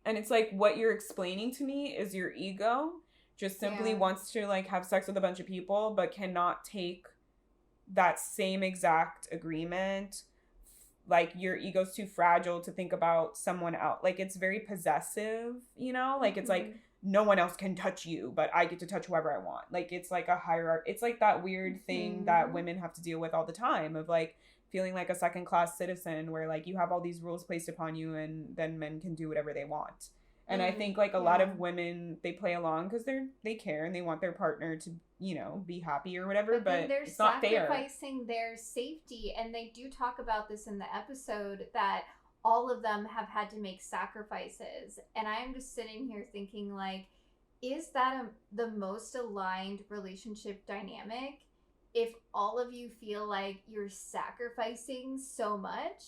And it's like, what you're explaining to me is your ego just simply wants to like have sex with a bunch of people, but cannot take that same exact agreement. Like, your ego's too fragile to think about someone else. Like, it's very possessive, you know? Like, it's like, no one else can touch you, but I get to touch whoever I want. Like, it's like a hierarchy. It's like that weird thing that women have to deal with all the time of like feeling like a second class citizen where like you have all these rules placed upon you and then men can do whatever they want. And I think like a lot of women, they play along because they care and they want their partner to, you know, be happy or whatever, but they're it's not fair. sacrificing their safety, and they do talk about this in the episode that all of them have had to make sacrifices. And I'm just sitting here thinking like, is that the most aligned relationship dynamic? If all of you feel like you're sacrificing so much?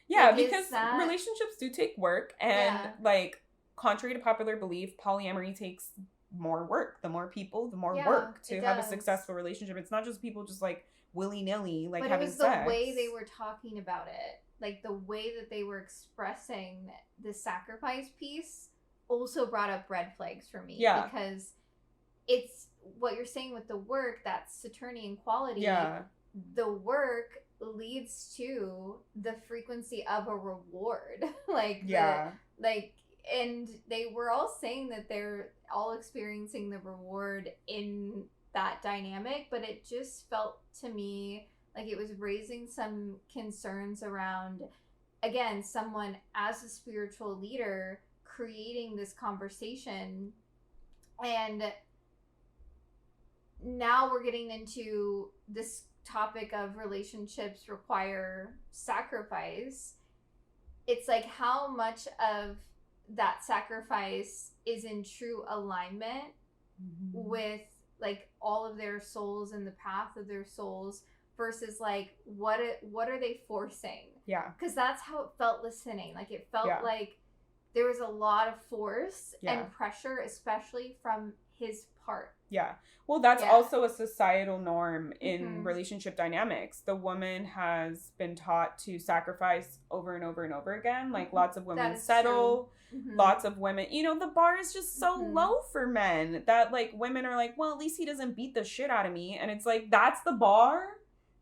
Yeah, like, because relationships do take work, and like, contrary to popular belief, polyamory takes more work. The more people, the more work to have a successful relationship. It's not just people just like willy-nilly like having sex. But it was the way they were talking about it. Like, the way that they were expressing the sacrifice piece also brought up red flags for me. Yeah. Because it's what you're saying with the work, that Saturnian quality. Yeah. The work leads to the frequency of a reward. And they were all saying that they're all experiencing the reward in that dynamic, but it just felt to me like it was raising some concerns around, again, someone as a spiritual leader creating this conversation. And now we're getting into this topic of relationships require sacrifice. It's like, how much of that sacrifice is in true alignment with like all of their souls and the path of their souls versus like what are they forcing? Yeah, because that's how it felt listening. Like, it felt like there was a lot of force and pressure, especially from his part. Yeah. Well, that's also a societal norm in relationship dynamics. The woman has been taught to sacrifice over and over and over again. Like, lots of women settle. Lots of women, you know, the bar is just so low for men that like women are like, well, at least he doesn't beat the shit out of me. And it's like, that's the bar?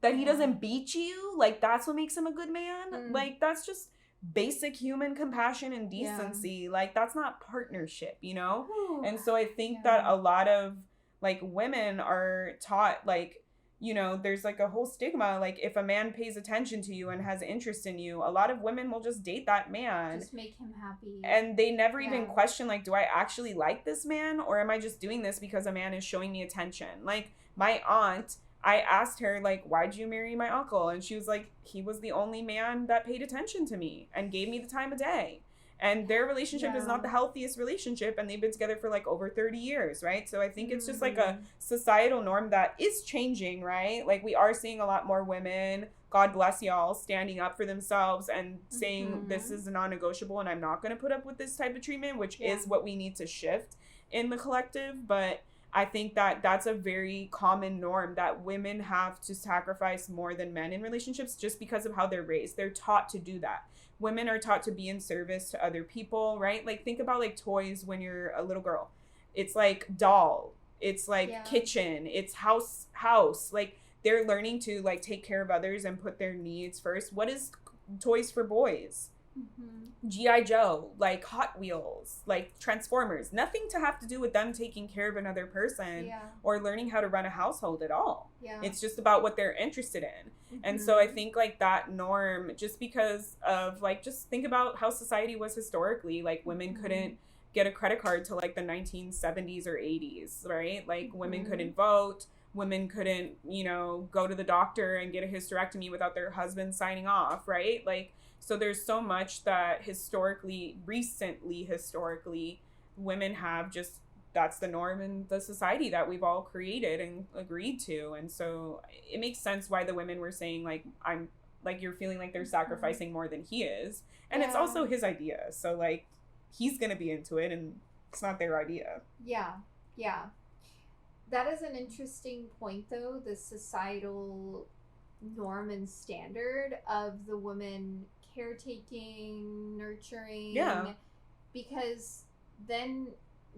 That he doesn't beat you? Like, that's what makes him a good man? Like, that's just basic human compassion and decency. Like, that's not partnership, you know? And so I think that a lot of like women are taught like, you know, there's like a whole stigma. Like, if a man pays attention to you and has interest in you, a lot of women will just date that man. Just make him happy. And they never even question, like, do I actually like this man? Or am I just doing this because a man is showing me attention? Like, my aunt, I asked her, like, why'd you marry my uncle? And she was like, he was the only man that paid attention to me and gave me the time of day. And their relationship is not the healthiest relationship, and they've been together for like over 30 years, right? So I think it's just like a societal norm that is changing, right? Like, we are seeing a lot more women, God bless y'all, standing up for themselves and saying this is non-negotiable and I'm not going to put up with this type of treatment, which is what we need to shift in the collective. But I think that that's a very common norm, that women have to sacrifice more than men in relationships just because of how they're raised. They're taught to do that. Women are taught to be in service to other people, right? Like, think about like toys when you're a little girl. It's like doll. It's like kitchen. It's house. Like, they're learning to like take care of others and put their needs first. What is toys for boys? G.I. Joe, like Hot Wheels, like Transformers. Nothing to have to do with them taking care of another person or learning how to run a household at all. It's just about what they're interested in. And so I think like that norm, just because of like, just think about how society was historically. Like, women couldn't get a credit card till like the 1970s or 80s, right? Like, women couldn't vote. Women couldn't, you know, go to the doctor and get a hysterectomy without their husband signing off, right? Like, so there's so much that recently, women have just, that's the norm in the society that we've all created and agreed to. And so it makes sense why the women were saying like, I'm like, you're feeling like they're sacrificing more than he is. And it's also his idea. So like, he's going to be into it and it's not their idea. Yeah. Yeah. That is an interesting point though, the societal norm and standard of the woman caretaking, nurturing, because then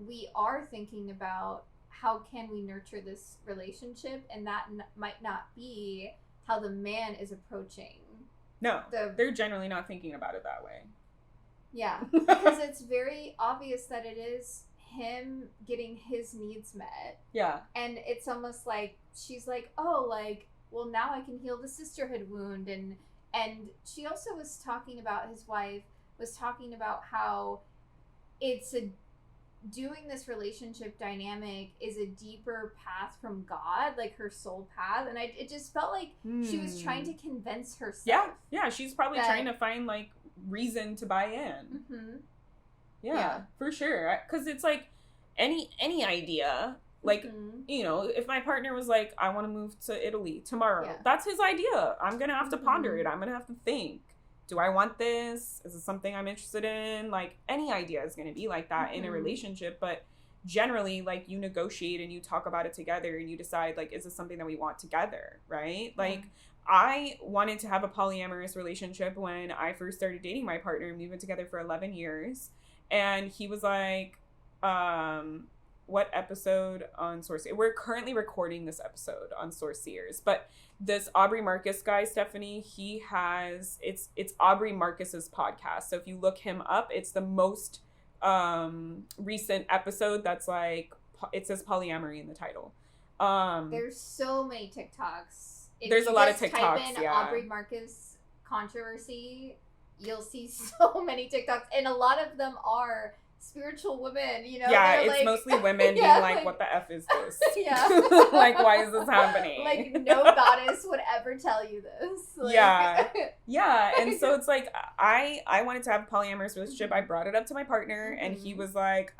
we are thinking about how can we nurture this relationship, and that might not be how the man is approaching. No, they're generally not thinking about it that way. Yeah, because it's very obvious that it is him getting his needs met. Yeah. And it's almost like she's like, oh, like, well, now I can heal the sisterhood wound. And she also was talking about, his wife was talking about how it's doing this relationship dynamic is a deeper path from God, like her soul path. And it just felt like she was trying to convince herself. Yeah, she's probably trying to find, like, reason to buy in. Mm-hmm. Yeah, for sure. Because it's like any idea, like, you know, if my partner was like, I want to move to Italy tomorrow, that's his idea. I'm going to have to ponder it. I'm going to have to think, do I want this? Is it something I'm interested in? Like, any idea is going to be like that in a relationship. But generally, like, you negotiate and you talk about it together and you decide, like, is this something that we want together? Right? Like, I wanted to have a polyamorous relationship when I first started dating my partner, and we've been together for 11 years. And he was like, what episode on Source? We're currently recording this episode on Source Seers, but this Aubrey Marcus guy, Stephanie, he has, it's Aubrey Marcus's podcast. So if you look him up, it's the most recent episode that's like, it says polyamory in the title. There's so many TikToks. There's a lot of TikToks, type in Aubrey Marcus controversy, you'll see so many TikToks, and a lot of them are spiritual women, you know? Yeah, it's like, mostly women being like, what the F is this? Yeah. Like, why is this happening? Like, no goddess would ever tell you this. Like, yeah. And so it's like, I wanted to have a polyamorous relationship. I brought it up to my partner, and he was like,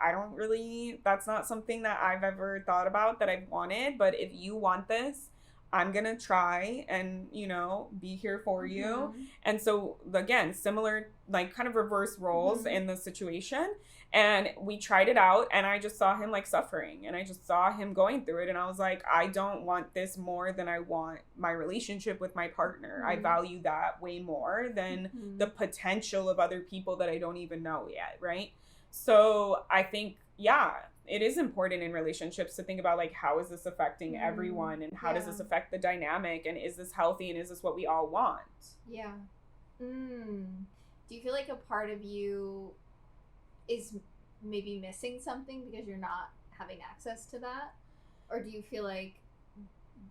that's not something that I've ever thought about that I've wanted, but if you want this, I'm going to try and, you know, be here for you. And so, again, similar, like, kind of reverse roles in the situation. And we tried it out, and I just saw him, like, suffering. And I just saw him going through it. And I was like, I don't want this more than I want my relationship with my partner. I value that way more than the potential of other people that I don't even know yet, right? So I think, it is important in relationships to think about, like, how is this affecting everyone, and how does this affect the dynamic, and is this healthy, and is this what we all want? Yeah. Do you feel like a part of you is maybe missing something because you're not having access to that? Or do you feel like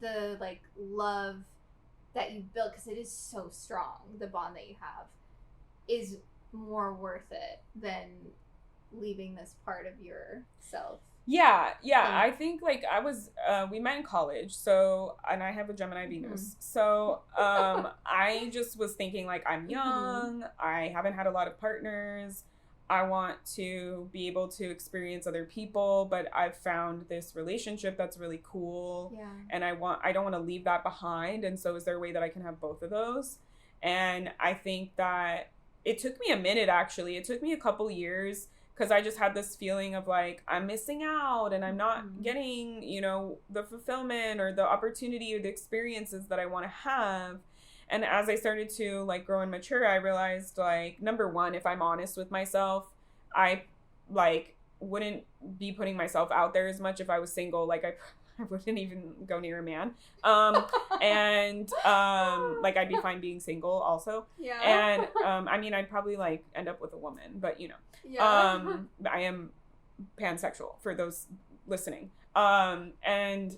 the, like, love that you built, because it is so strong, the bond that you have, is more worth it than leaving this part of yourself? Yeah. I think, like, I was, we met in college, so, and I have a Gemini Venus. So, I just was thinking, like, I'm young, I haven't had a lot of partners, I want to be able to experience other people, but I've found this relationship that's really cool. Yeah. And I don't want to leave that behind. And so is there a way that I can have both of those? And I think that it took me a minute, actually. It took me a couple years, because I just had this feeling of, like, I'm missing out and I'm not getting, you know, the fulfillment or the opportunity or the experiences that I want to have. And as I started to, like, grow and mature, I realized, like, number one, if I'm honest with myself, I, like, wouldn't be putting myself out there as much if I was single. Like, I wouldn't even go near a man. Like, I'd be fine being single also. Yeah. And, I mean, I'd probably, like, end up with a woman, but, you know. Yeah. I am pansexual, for those listening. And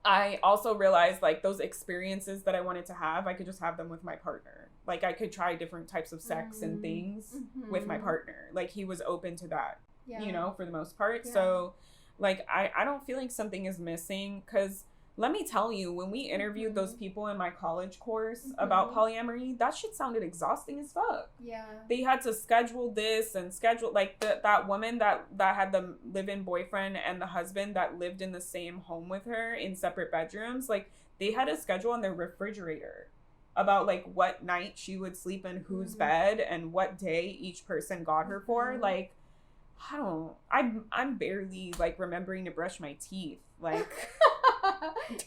I also realized, like, those experiences that I wanted to have, I could just have them with my partner. Like, I could try different types of sex and things with my partner. Like, he was open to that, you know, for the most part. Yeah. So, like, I don't feel like something is missing, because let me tell you, when we interviewed those people in my college course about polyamory, that shit sounded exhausting as fuck. Yeah. They had to schedule this and schedule, like, that woman that had the live-in boyfriend and the husband that lived in the same home with her in separate bedrooms. Like, they had a schedule on their refrigerator about, like, what night she would sleep in whose bed and what day each person got her for. Like, I'm barely, like, remembering to brush my teeth. Like,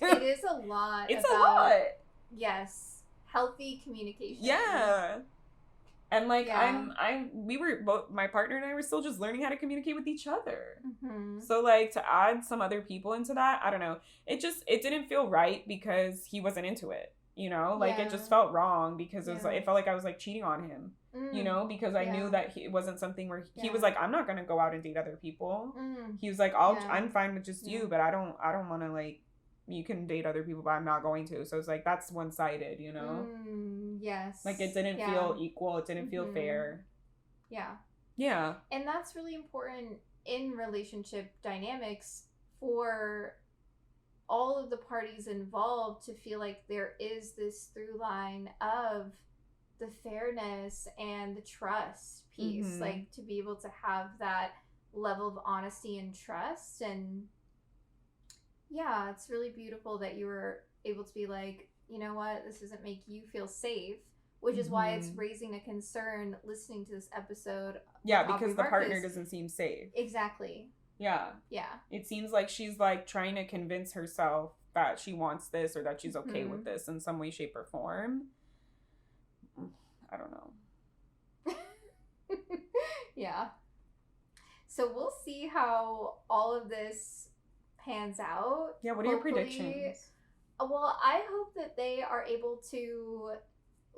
it is a lot. It's a lot. Yes. Healthy communication. Yeah. And, like, we were both, my partner and I were still just learning how to communicate with each other. So, like, to add some other people into that, I don't know. It didn't feel right because he wasn't into it. you know, like it just felt wrong because it was like, it felt like I was like cheating on him, you know, because I knew that it wasn't something where he was like, I'm not gonna go out and date other people. He was like, I'm fine with just you, but I don't want to, like, you can date other people, but I'm not going to. So it's like, that's one-sided, you know. Yes, like it didn't feel equal, it didn't feel fair. Yeah. And that's really important in relationship dynamics for all of the parties involved to feel like there is this through line of the fairness and the trust piece, like to be able to have that level of honesty and trust. And yeah, it's really beautiful that you were able to be like, you know what, this doesn't make you feel safe, which is why it's raising a concern listening to this episode. Yeah, because the partner doesn't seem safe. Exactly. Yeah. It seems like she's like trying to convince herself that she wants this or that she's okay with this in some way, shape, or form. I don't know. Yeah. So we'll see how all of this pans out. Yeah, what are your predictions? Well, I hope that they are able to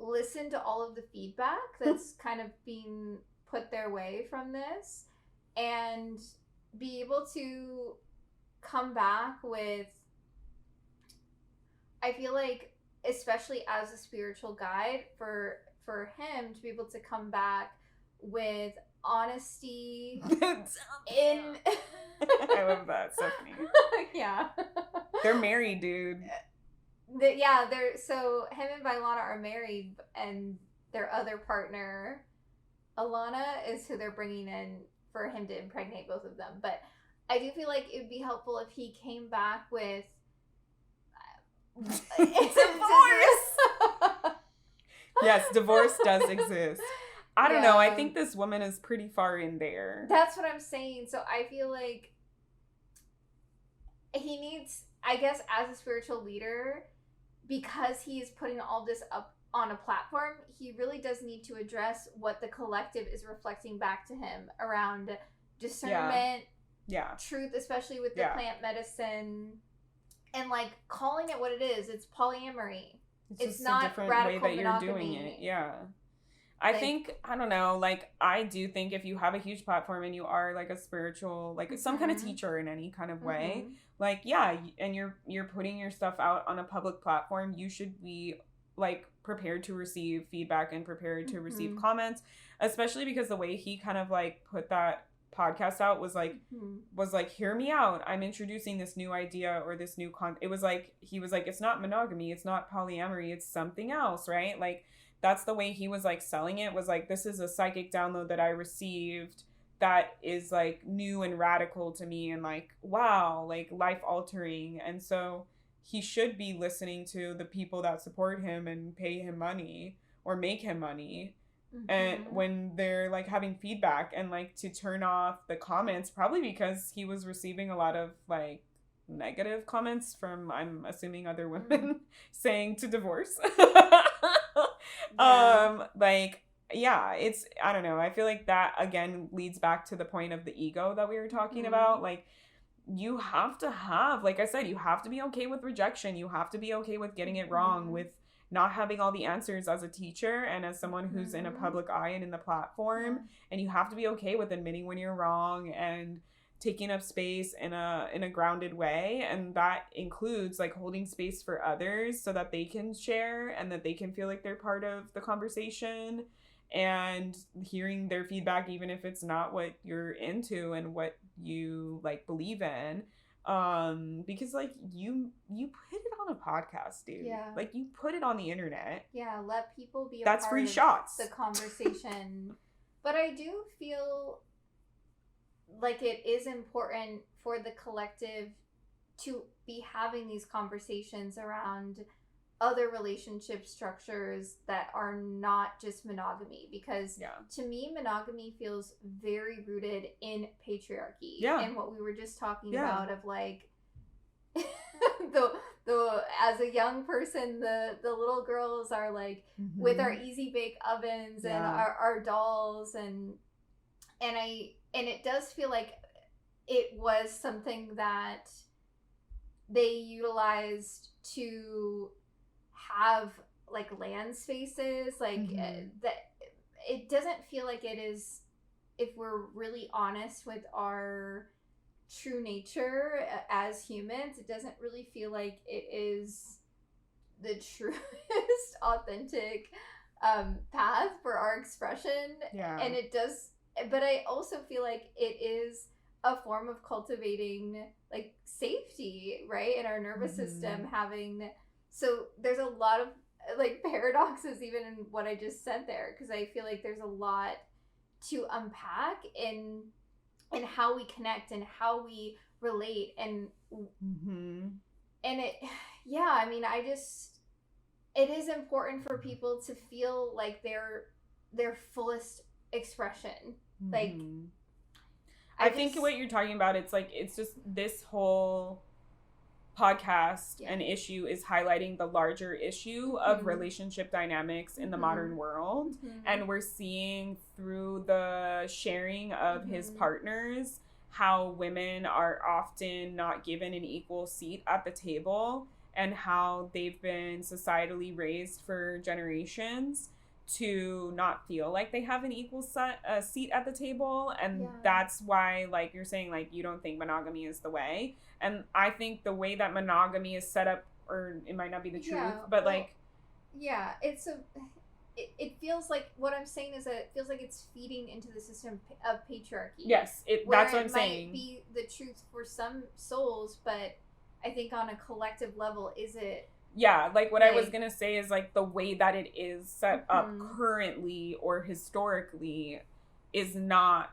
listen to all of the feedback that's kind of being put their way from this and be able to come back with, I feel like, especially as a spiritual guide, for him to be able to come back with honesty in I love that, Stephanie. Yeah. They're married, dude. So him and Vailana are married, and their other partner, Alana, is who they're bringing in for him to impregnate both of them. But I do feel like it would be helpful if he came back with divorce. Yes, divorce does exist. I don't know. I think this woman is pretty far in there. That's what I'm saying. So I feel like he needs, I guess, as a spiritual leader, because he is putting all this up on a platform, he really does need to address what the collective is reflecting back to him around discernment, truth, especially with the plant medicine, and like calling it what it is. It's polyamory. It's not a different way that you're doing it. Yeah. I think, I don't know, like, I do think if you have a huge platform and you are, like, a spiritual, like, some kind of teacher in any kind of way, like, and you're putting your stuff out on a public platform, you should be, like, prepared to receive feedback and prepared to receive comments, especially because the way he kind of, like, put that podcast out was like, hear me out, I'm introducing this new idea or this new it was like, he was like, it's not monogamy, it's not polyamory, it's something else, right? Like, that's the way he was, like, selling it, was like, this is a psychic download that I received that is, like, new and radical to me and, like, wow, like, life altering. And so he should be listening to the people that support him and pay him money or make him money. And when they're, like, having feedback, and, like, to turn off the comments, probably because he was receiving a lot of, like, negative comments from, I'm assuming, other women saying to divorce. It's, I don't know, I feel like that again leads back to the point of the ego that we were talking about. Like, you have to have, like I said, you have to be okay with rejection, you have to be okay with getting it wrong, with not having all the answers as a teacher and as someone who's in a public eye and in the platform, and you have to be okay with admitting when you're wrong and taking up space in a grounded way. And that includes, like, holding space for others so that they can share and that they can feel like they're part of the conversation, and hearing their feedback even if it's not what you're into and what you, like, believe in, because, like, you put it on a podcast, dude. Like, you put it on the internet. Let people be that's part free of shots, the conversation. But I do feel like it is important for the collective to be having these conversations around other relationship structures that are not just monogamy, because to me, monogamy feels very rooted in patriarchy, and what we were just talking about of, like, the as a young person, the little girls are, like, with our easy bake ovens and our dolls, and it does feel like it was something that they utilized to have like land spaces, like that. It doesn't feel like it is, if we're really honest with our true nature as humans, it doesn't really feel like it is the truest authentic path for our expression. And it does, but I also feel like it is a form of cultivating like safety, right, in our nervous system, having, so there's a lot of like paradoxes even in what I just said there, because I feel like there's a lot to unpack in how we connect and how we relate, and it, I mean, it is important for people to feel like their fullest expression. Like I think what you're talking about, it's like, it's just this whole podcast and issue is highlighting the larger issue of relationship dynamics in the modern world. And we're seeing through the sharing of his partners how women are often not given an equal seat at the table, and how they've been societally raised for generations to not feel like they have an equal seat at the table. And that's why, like you're saying, like, you don't think monogamy is the way. And I think the way that monogamy is set up, or it might not be the truth, but like... Yeah, it feels like, what I'm saying is that it feels like it's feeding into the system of patriarchy. Yes, that's what I'm saying. It might be the truth for some souls, but I think on a collective level, is it... Yeah, like what I was going to say is like the way that it is set up currently or historically is not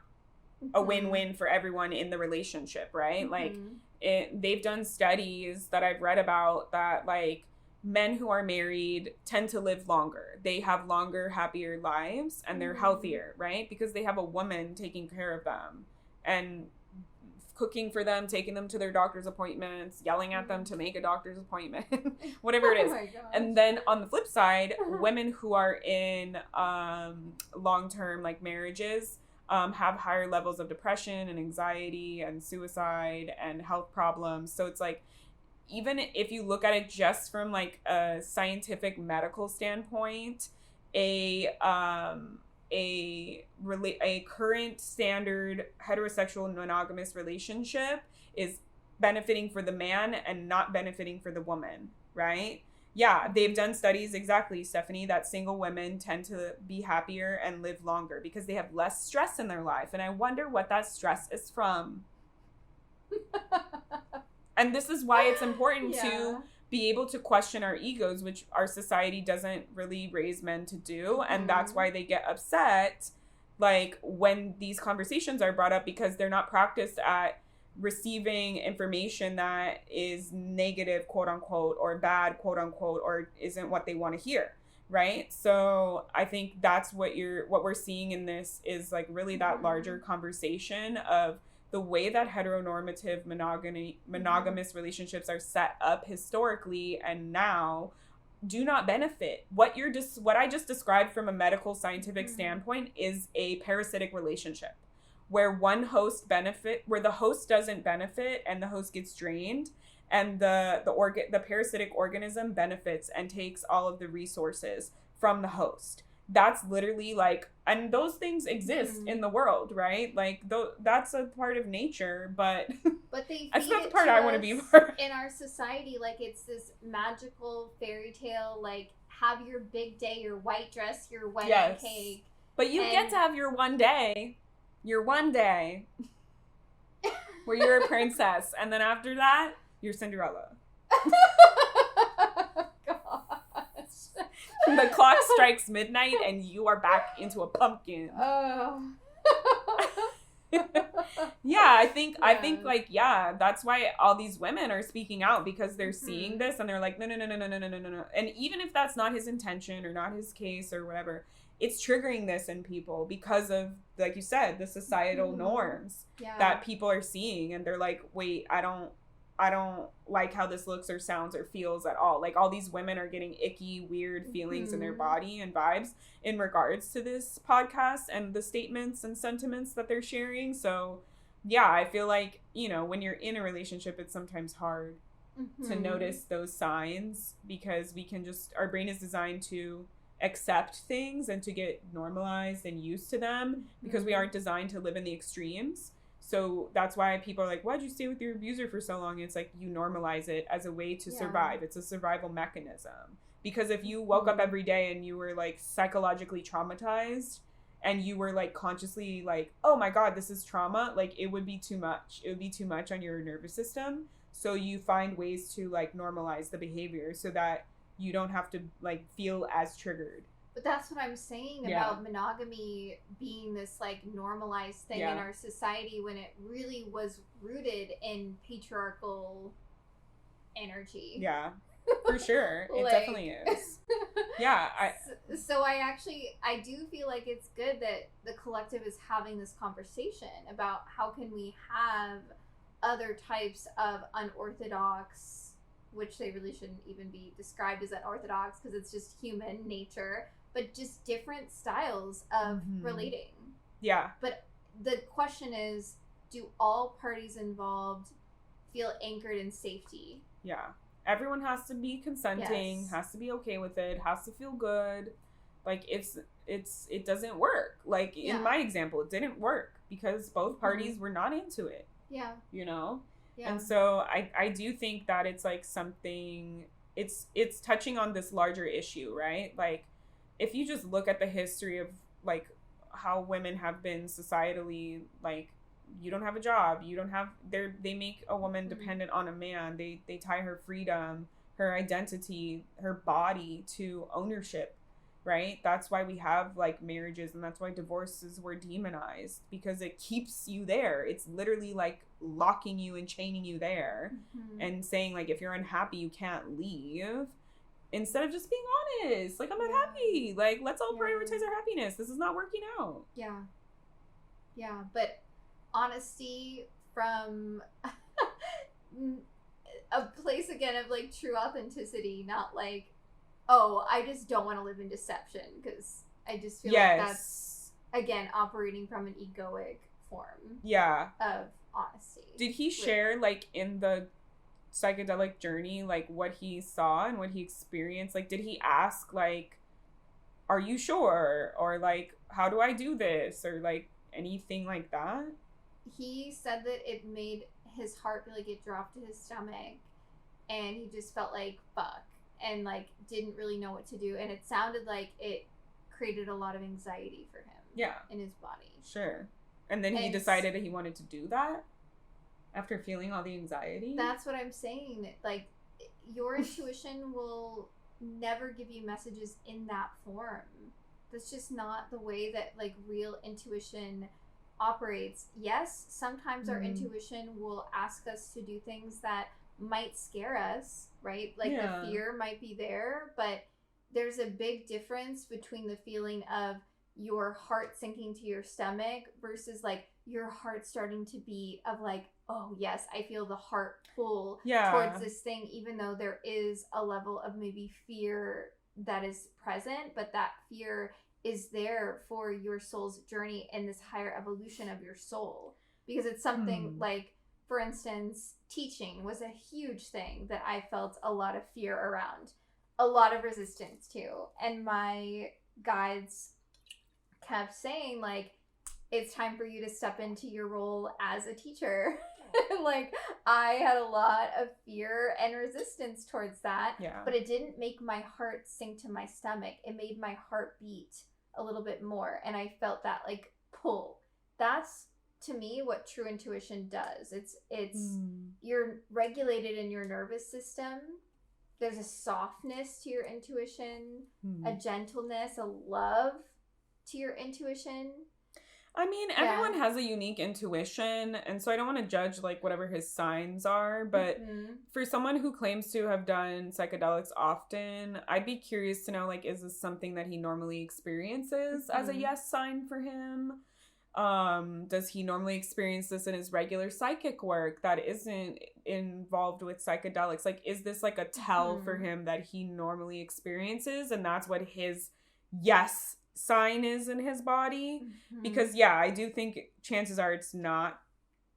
a win-win for everyone in the relationship, right? Like they've done studies that I've read about that like men who are married tend to live longer. They have longer, happier lives, and they're healthier, right? Because they have a woman taking care of them and cooking for them, taking them to their doctor's appointments, yelling at them to make a doctor's appointment, whatever it is. And then on the flip side, women who are in long-term like marriages have higher levels of depression and anxiety and suicide and health problems. So it's like, even if you look at it just from like a scientific medical standpoint, a current standard heterosexual monogamous relationship is benefiting for the man and not benefiting for the woman, right? Yeah, they've done studies, exactly, Stephanie, that single women tend to be happier and live longer because they have less stress in their life. And I wonder what that stress is from. And this is why it's important to be able to question our egos, which our society doesn't really raise men to do. And that's why they get upset, like, when these conversations are brought up, because they're not practiced at receiving information that is negative, quote unquote, or bad, quote unquote, or isn't what they want to hear. Right. So I think that's what we're seeing in this is like really that larger conversation of the way that heteronormative monogamous relationships are set up historically and now do not benefit. What I just described from a medical scientific standpoint is a parasitic relationship where the host doesn't benefit and the host gets drained, and the parasitic organism benefits and takes all of the resources from the host. That's literally like, and those things exist in the world, right? Like that's a part of nature, but they that's feed not the it part to I want to us be part of. In our society, like it's this magical fairy tale, like have your big day, your white dress, your wedding cake. But you get to have your one day where you're a princess, and then after that, you're Cinderella. The clock strikes midnight and you are back into a pumpkin. Oh. I think like, that's why all these women are speaking out, because they're seeing this and they're like, no. And even if that's not his intention or not his case or whatever, it's triggering this in people because of, like you said, the societal norms that people are seeing. And they're like, wait, I don't like how this looks or sounds or feels at all. Like all these women are getting icky, weird feelings in their body and vibes in regards to this podcast and the statements and sentiments that they're sharing. So yeah, I feel like, when you're in a relationship, it's sometimes hard to notice those signs, because we can just, our brain is designed to accept things and to get normalized and used to them, because we aren't designed to live in the extremes. So that's why people are like, why'd you stay with your abuser for so long? And it's like, you normalize it as a way to survive. It's a survival mechanism. Because if you woke up every day and you were like psychologically traumatized, and you were like consciously like, oh my God, this is trauma, like it would be too much. It would be too much on your nervous system. So you find ways to like normalize the behavior so that you don't have to like feel as triggered. But that's what I'm saying about monogamy being this like normalized thing in our society, when it really was rooted in patriarchal energy. Yeah, for sure. It definitely is. Yeah. So I do feel like it's good that the collective is having this conversation about how can we have other types of unorthodox, which they really shouldn't even be described as unorthodox because it's just human nature, but just different styles of relating. Yeah. But the question is, do all parties involved feel anchored in safety? Yeah. Everyone has to be consenting, has to be okay with it, has to feel good. Like it doesn't work. Like in my example, it didn't work because both parties were not into it. Yeah. You know? Yeah. And so I do think that it's like something, it's touching on this larger issue, right? Like if you just look at the history of like how women have been societally, like you don't have a job, you don't have, they make a woman dependent on a man, they tie her freedom, her identity, her body to ownership, right? That's why we have like marriages, and that's why divorces were demonized, because it keeps you there. It's literally like locking you and chaining you there and saying like if you're unhappy you can't leave, instead of just being honest, like I'm not happy, like let's all prioritize our happiness, this is not working out. But honesty from a place again of like true authenticity, not like, oh, I just don't want to live in deception, because I just feel like that's again operating from an egoic form of honesty. Did he share like in the psychedelic journey like what he saw and what he experienced? Like did he ask like, are you sure, or like how do I do this, or like anything like that? He said that it made his heart feel like it dropped to his stomach, and he just felt like fuck, and like didn't really know what to do, and it sounded like it created a lot of anxiety for him in his body. Sure. And then he decided that he wanted to do that after feeling all the anxiety? That's what I'm saying. Like your intuition will never give you messages in that form. That's just not the way that like real intuition operates. Yes, sometimes our intuition will ask us to do things that might scare us, right? Like the fear might be there, but there's a big difference between the feeling of your heart sinking to your stomach versus like your heart starting to beat of like, oh yes, I feel the heart pull towards this thing, even though there is a level of maybe fear that is present, but that fear is there for your soul's journey and this higher evolution of your soul. Because it's something like, for instance, teaching was a huge thing that I felt a lot of fear around, a lot of resistance to. And my guides kept saying like, it's time for you to step into your role as a teacher. Like I had a lot of fear and resistance towards that, but it didn't make my heart sink to my stomach. It made my heart beat a little bit more, and I felt that like pull. That's to me what true intuition does. It's you're regulated in your nervous system. There's a softness to your intuition, a gentleness, a love to your intuition. I mean, everyone has a unique intuition, and so I don't want to judge like whatever his signs are, but for someone who claims to have done psychedelics often, I'd be curious to know like, is this something that he normally experiences as a yes sign for him? Does he normally experience this in his regular psychic work that isn't involved with psychedelics? Like, is this like a tell for him that he normally experiences, and that's what his yes sign is in his body? Because I do think chances are it's not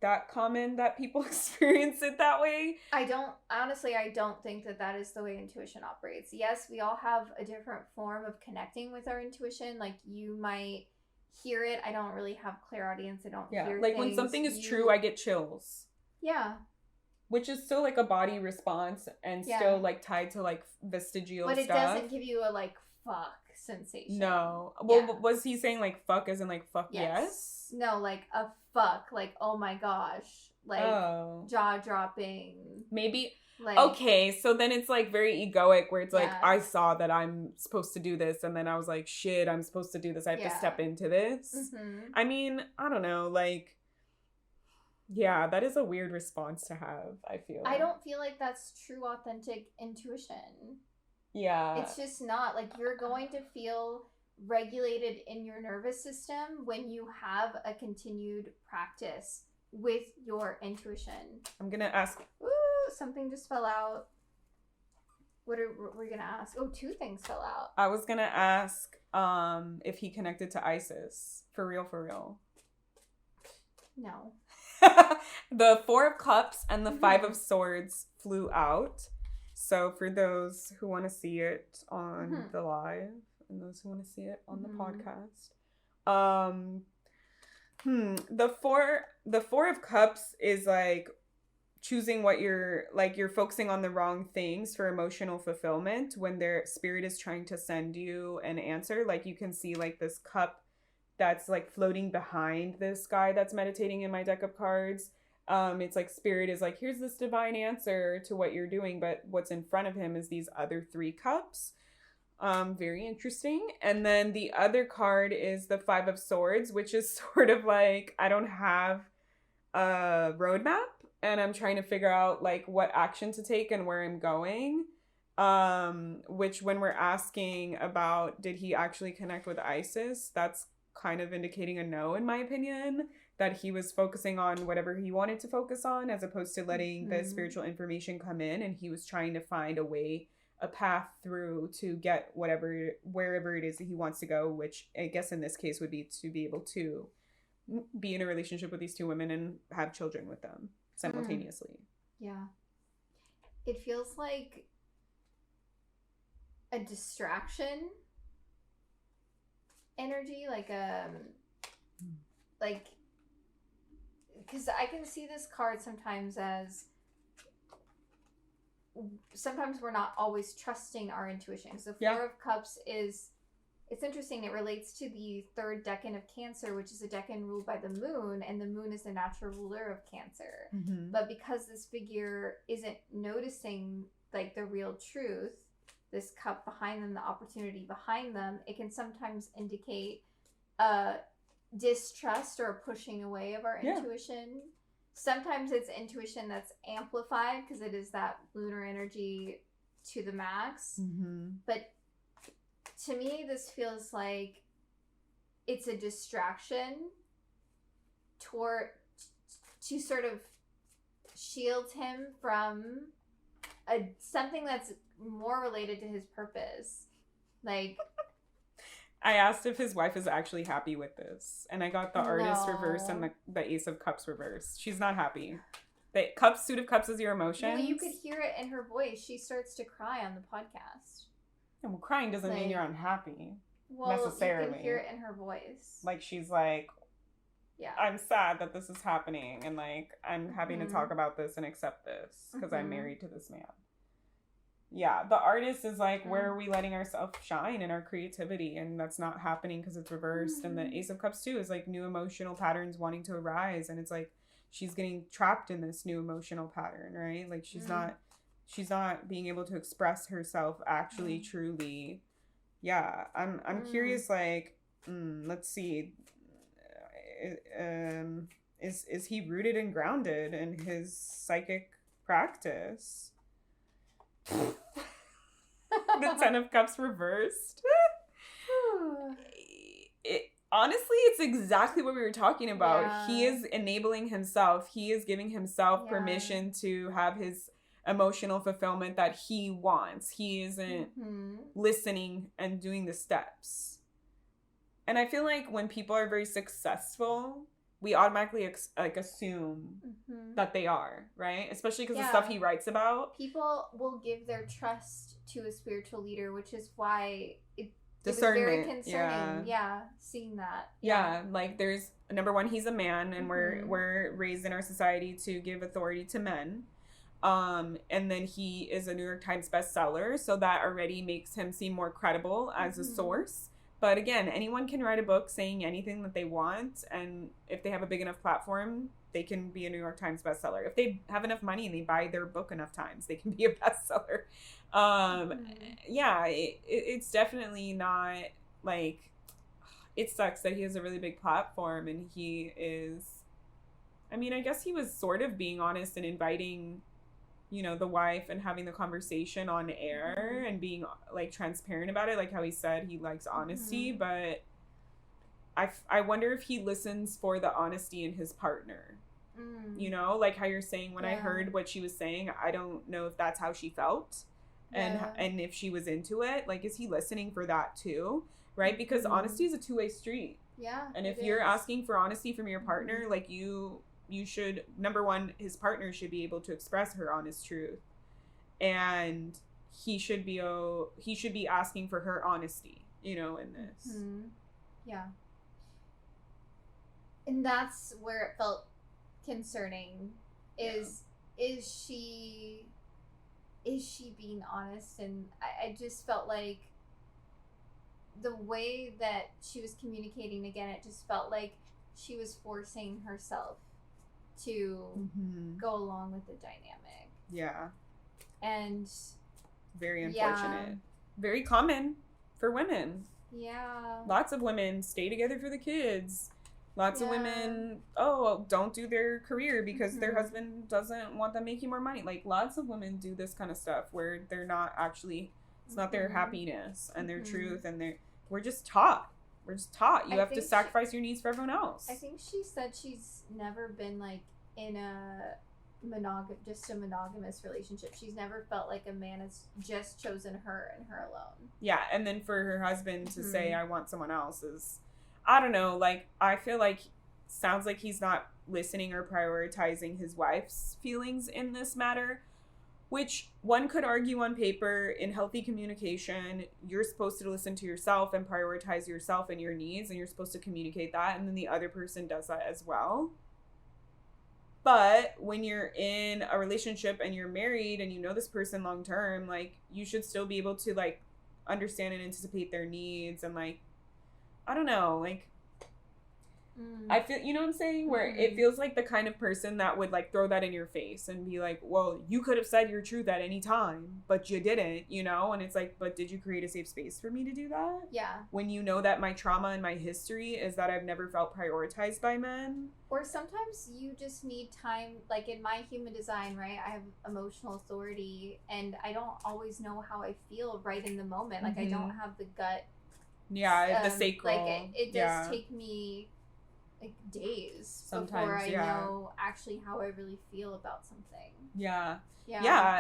that common that people experience it that way. I don't think that is the way intuition operates. Yes, we all have a different form of connecting with our intuition. Like, you might hear it. I don't really have clairaudience. I don't hear like things. when something is true, I get chills. Yeah. Which is still, like, a body response and still, like, tied to, like, vestigial stuff. But it doesn't give you a, like, fuck sensation. No. Well, was he saying, like, fuck as in, like, fuck yes? No, like, a fuck. Like, oh my gosh. Like, jaw-dropping. Maybe. Like, okay, so then it's, like, very egoic, where it's like, I saw that I'm supposed to do this, and then I was like, shit, I'm supposed to do this. I have to step into this. Mm-hmm. I mean, I don't know, like, yeah, that is a weird response to have, I feel. I don't feel like that's true, authentic intuition. Yeah. It's just not. Like, you're going to feel regulated in your nervous system when you have a continued practice with your intuition. I'm going to ask. Ooh, something just fell out. What are we going to ask? Oh, 2 things fell out. I was going to ask if he connected to ISIS. For real. No. The 4 of Cups and the 5 of Swords flew out. So for those who want to see it on the live and those who want to see it on the podcast, the 4 of Cups is like choosing what you're focusing on the wrong things for emotional fulfillment when their spirit is trying to send you an answer. Like, you can see like this cup that's like floating behind this guy that's meditating in my deck of cards. It's like spirit is like, here's this divine answer to what you're doing, but what's in front of him is these other 3 cups. Very interesting. And then the other card is the 5 of Swords, which is sort of like, I don't have a roadmap and I'm trying to figure out like what action to take and where I'm going. Which when we're asking about did he actually connect with ISIS, that's kind of indicating a no, in my opinion, that he was focusing on whatever he wanted to focus on as opposed to letting the spiritual information come in, and he was trying to find a path through to get wherever it is that he wants to go, which I guess in this case would be to be able to be in a relationship with these 2 women and have children with them simultaneously. Yeah. It feels like a distraction energy, like because I can see this card sometimes as sometimes we're not always trusting our intuition. So 4 of Cups is, it's interesting, it relates to the 3rd decan of Cancer, which is a decan ruled by the moon, and the moon is the natural ruler of Cancer. But because this figure isn't noticing like the real truth, this cup behind them, the opportunity behind them, it can sometimes indicate distrust or a pushing away of our intuition. Sometimes it's intuition that's amplified because it is that lunar energy to the max. But to me, this feels like it's a distraction to sort of shield him from something that's more related to his purpose. Like, I asked if his wife is actually happy with this, and I got the Artist reversed and the Ace of Cups reversed. She's not happy. The Suit of Cups is your emotions. Well, you could hear it in her voice. She starts to cry on the podcast. And well, crying doesn't mean you're unhappy. Well, necessarily. You can hear it in her voice. Like, she's like, I'm sad that this is happening, and like, I'm having to talk about this and accept this because I'm married to this man. Yeah, the Artist is like, where are we letting ourselves shine in our creativity? And that's not happening because it's reversed. And the Ace of Cups too is like new emotional patterns wanting to arise, and it's like she's getting trapped in this new emotional pattern, right? Like she's not being able to express herself actually truly. Yeah, I'm curious, like, let's see, is he rooted and grounded in his psychic practice? The 10 of Cups reversed. Honestly, it's exactly what we were talking about. Yeah. He is enabling himself. He is giving himself permission to have his emotional fulfillment that he wants. He isn't listening and doing the steps. And I feel like when people are very successful, we automatically assume that they are, right? Especially because the stuff he writes about. People will give their trust to a spiritual leader, which is why it was Discernment. very concerning. Yeah, seeing that. Yeah, like there's number one, he's a man, and we're raised in our society to give authority to men. And then he is a New York Times bestseller, so that already makes him seem more credible as a source. But again, anyone can write a book saying anything that they want, and if they have a big enough platform, they can be a New York Times bestseller. If they have enough money and they buy their book enough times, they can be a bestseller. Yeah, it's definitely not like, it sucks that he has a really big platform and he is, I mean, I guess he was sort of being honest and inviting, you know, the wife and having the conversation on air and being like transparent about it, like how he said he likes honesty, but I wonder if he listens for the honesty in his partner. You know, like how you're saying, when I heard what she was saying, I don't know if that's how she felt and if she was into it. Like, is he listening for that too? Right? Because honesty is a two-way street. Yeah. And if you're asking for honesty from your partner, like you should, number one, his partner should be able to express her honest truth, and he should be asking for her honesty, you know, in this. Yeah. And that's where it felt concerning, is she being honest? And I just felt like the way that she was communicating, again, it just felt like she was forcing herself to go along with the dynamic. Yeah. And very unfortunate. Very common for women. Yeah. Lots of women stay together for the kids. Lots of women, don't do their career because their husband doesn't want them making more money. Like, lots of women do this kind of stuff where they're not actually, it's not their happiness and their truth, and we're just taught. We're just taught. You have to sacrifice your needs for everyone else. I think she said she's never been, like, in a monogamous relationship. She's never felt like a man has just chosen her and her alone. Yeah, and then for her husband to say, I want someone else, is, I don't know, like, I feel like, sounds like he's not listening or prioritizing his wife's feelings in this matter. Which one could argue on paper, in healthy communication, you're supposed to listen to yourself and prioritize yourself and your needs, and you're supposed to communicate that, and then the other person does that as well. But when you're in a relationship and you're married and you know this person long term, like, you should still be able to, like, understand and anticipate their needs, and, like, I don't know, like, I feel, you know what I'm saying? Where it feels like the kind of person that would, like, throw that in your face and be like, well, you could have said your truth at any time, but you didn't, you know? And it's like, but did you create a safe space for me to do that? Yeah. When you know that my trauma and my history is that I've never felt prioritized by men. Or sometimes you just need time, like in my human design, right? I have emotional authority, and I don't always know how I feel right in the moment. Like, I don't have the gut. Yeah, the sacral. Like, it does take me, like, days before I know actually how I really feel about something. Yeah,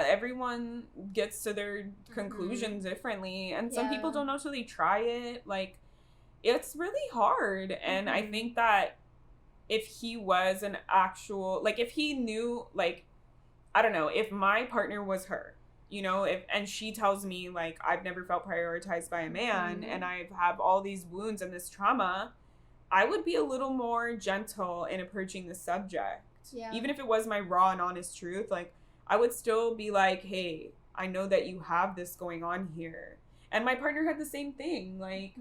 everyone gets to their conclusion differently, and some people don't know till they try it. Like, it's really hard, and I think that if he was an actual, like, if he knew, like, I don't know, if my partner was her, you know, and she tells me, like, I've never felt prioritized by a man, and I have all these wounds and this trauma, I would be a little more gentle in approaching the subject. Yeah. Even if it was my raw and honest truth, like, I would still be like, hey, I know that you have this going on here. And my partner had the same thing. Like,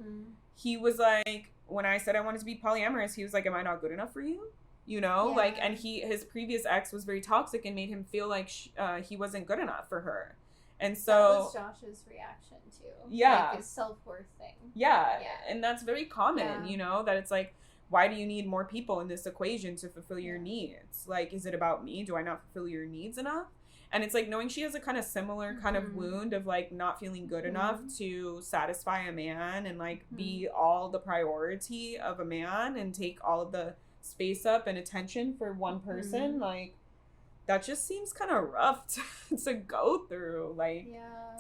he was like, when I said I wanted to be polyamorous, he was like, am I not good enough for you? You know, like, and his previous ex was very toxic and made him feel like he wasn't good enough for her. And so that was Josh's reaction too. Yeah. Like, his self-worth thing. Yeah. And that's very common, you know, that it's like, why do you need more people in this equation to fulfill your needs? Like, is it about me? Do I not fulfill your needs enough? And it's like, knowing she has a kind of similar kind of wound of, like, not feeling good enough to satisfy a man and, like, be all the priority of a man and take all of the space up and attention for one person, like, that just seems kind of rough to go through, like,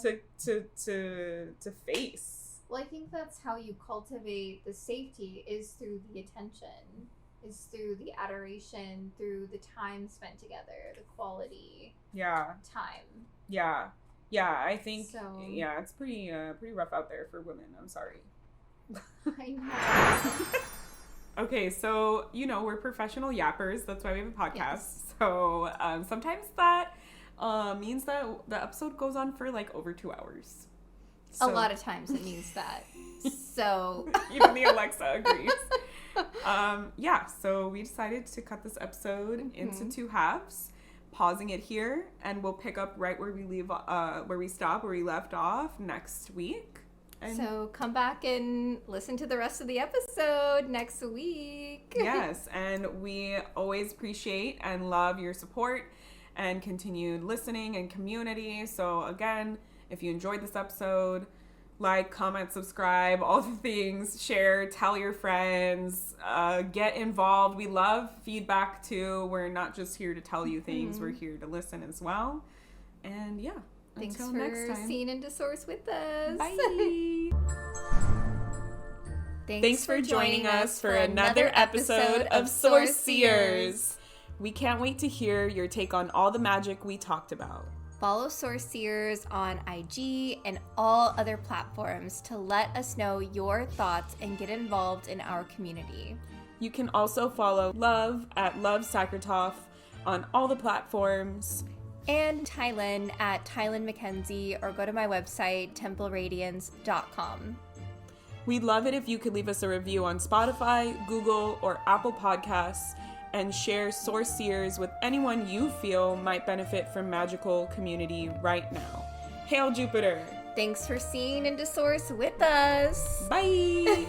to face. Well, I think that's how you cultivate the safety, is through the attention. is through the adoration, through the time spent together, the quality time. Yeah. I think it's pretty rough out there for women. I'm sorry. I know. Okay, so we're professional yappers. That's why we have a podcast. Yes. So sometimes that means that the episode goes on for like over 2 hours. So, a lot of times it means that. So even the Alexa agrees. So we decided to cut this episode into 2 halves, pausing it here, and we'll pick up right where we left off next week. So come back and listen to the rest of the episode next week. Yes, and we always appreciate and love your support and continued listening and community. So again, if you enjoyed this episode, like, comment, subscribe, all the things, share, tell your friends, get involved. We love feedback too. We're not just here to tell you things, we're here to listen as well. And thanks until for next time. seeing into Source with us. Bye. Thanks for joining us for another episode of Source Seers. We can't wait to hear your take on all the magic we talked about. Follow Source Seers on IG and all other platforms to let us know your thoughts and get involved in our community. You can also follow Love at Love Sakratoff on all the platforms. And Tylen at Tylen McKenzie, or go to my website, templeradiance.com. We'd love it if you could leave us a review on Spotify, Google, or Apple Podcasts, and share Source Seers with anyone you feel might benefit from magical community right now. Hail Jupiter! Thanks for seeing into Source with us. Bye!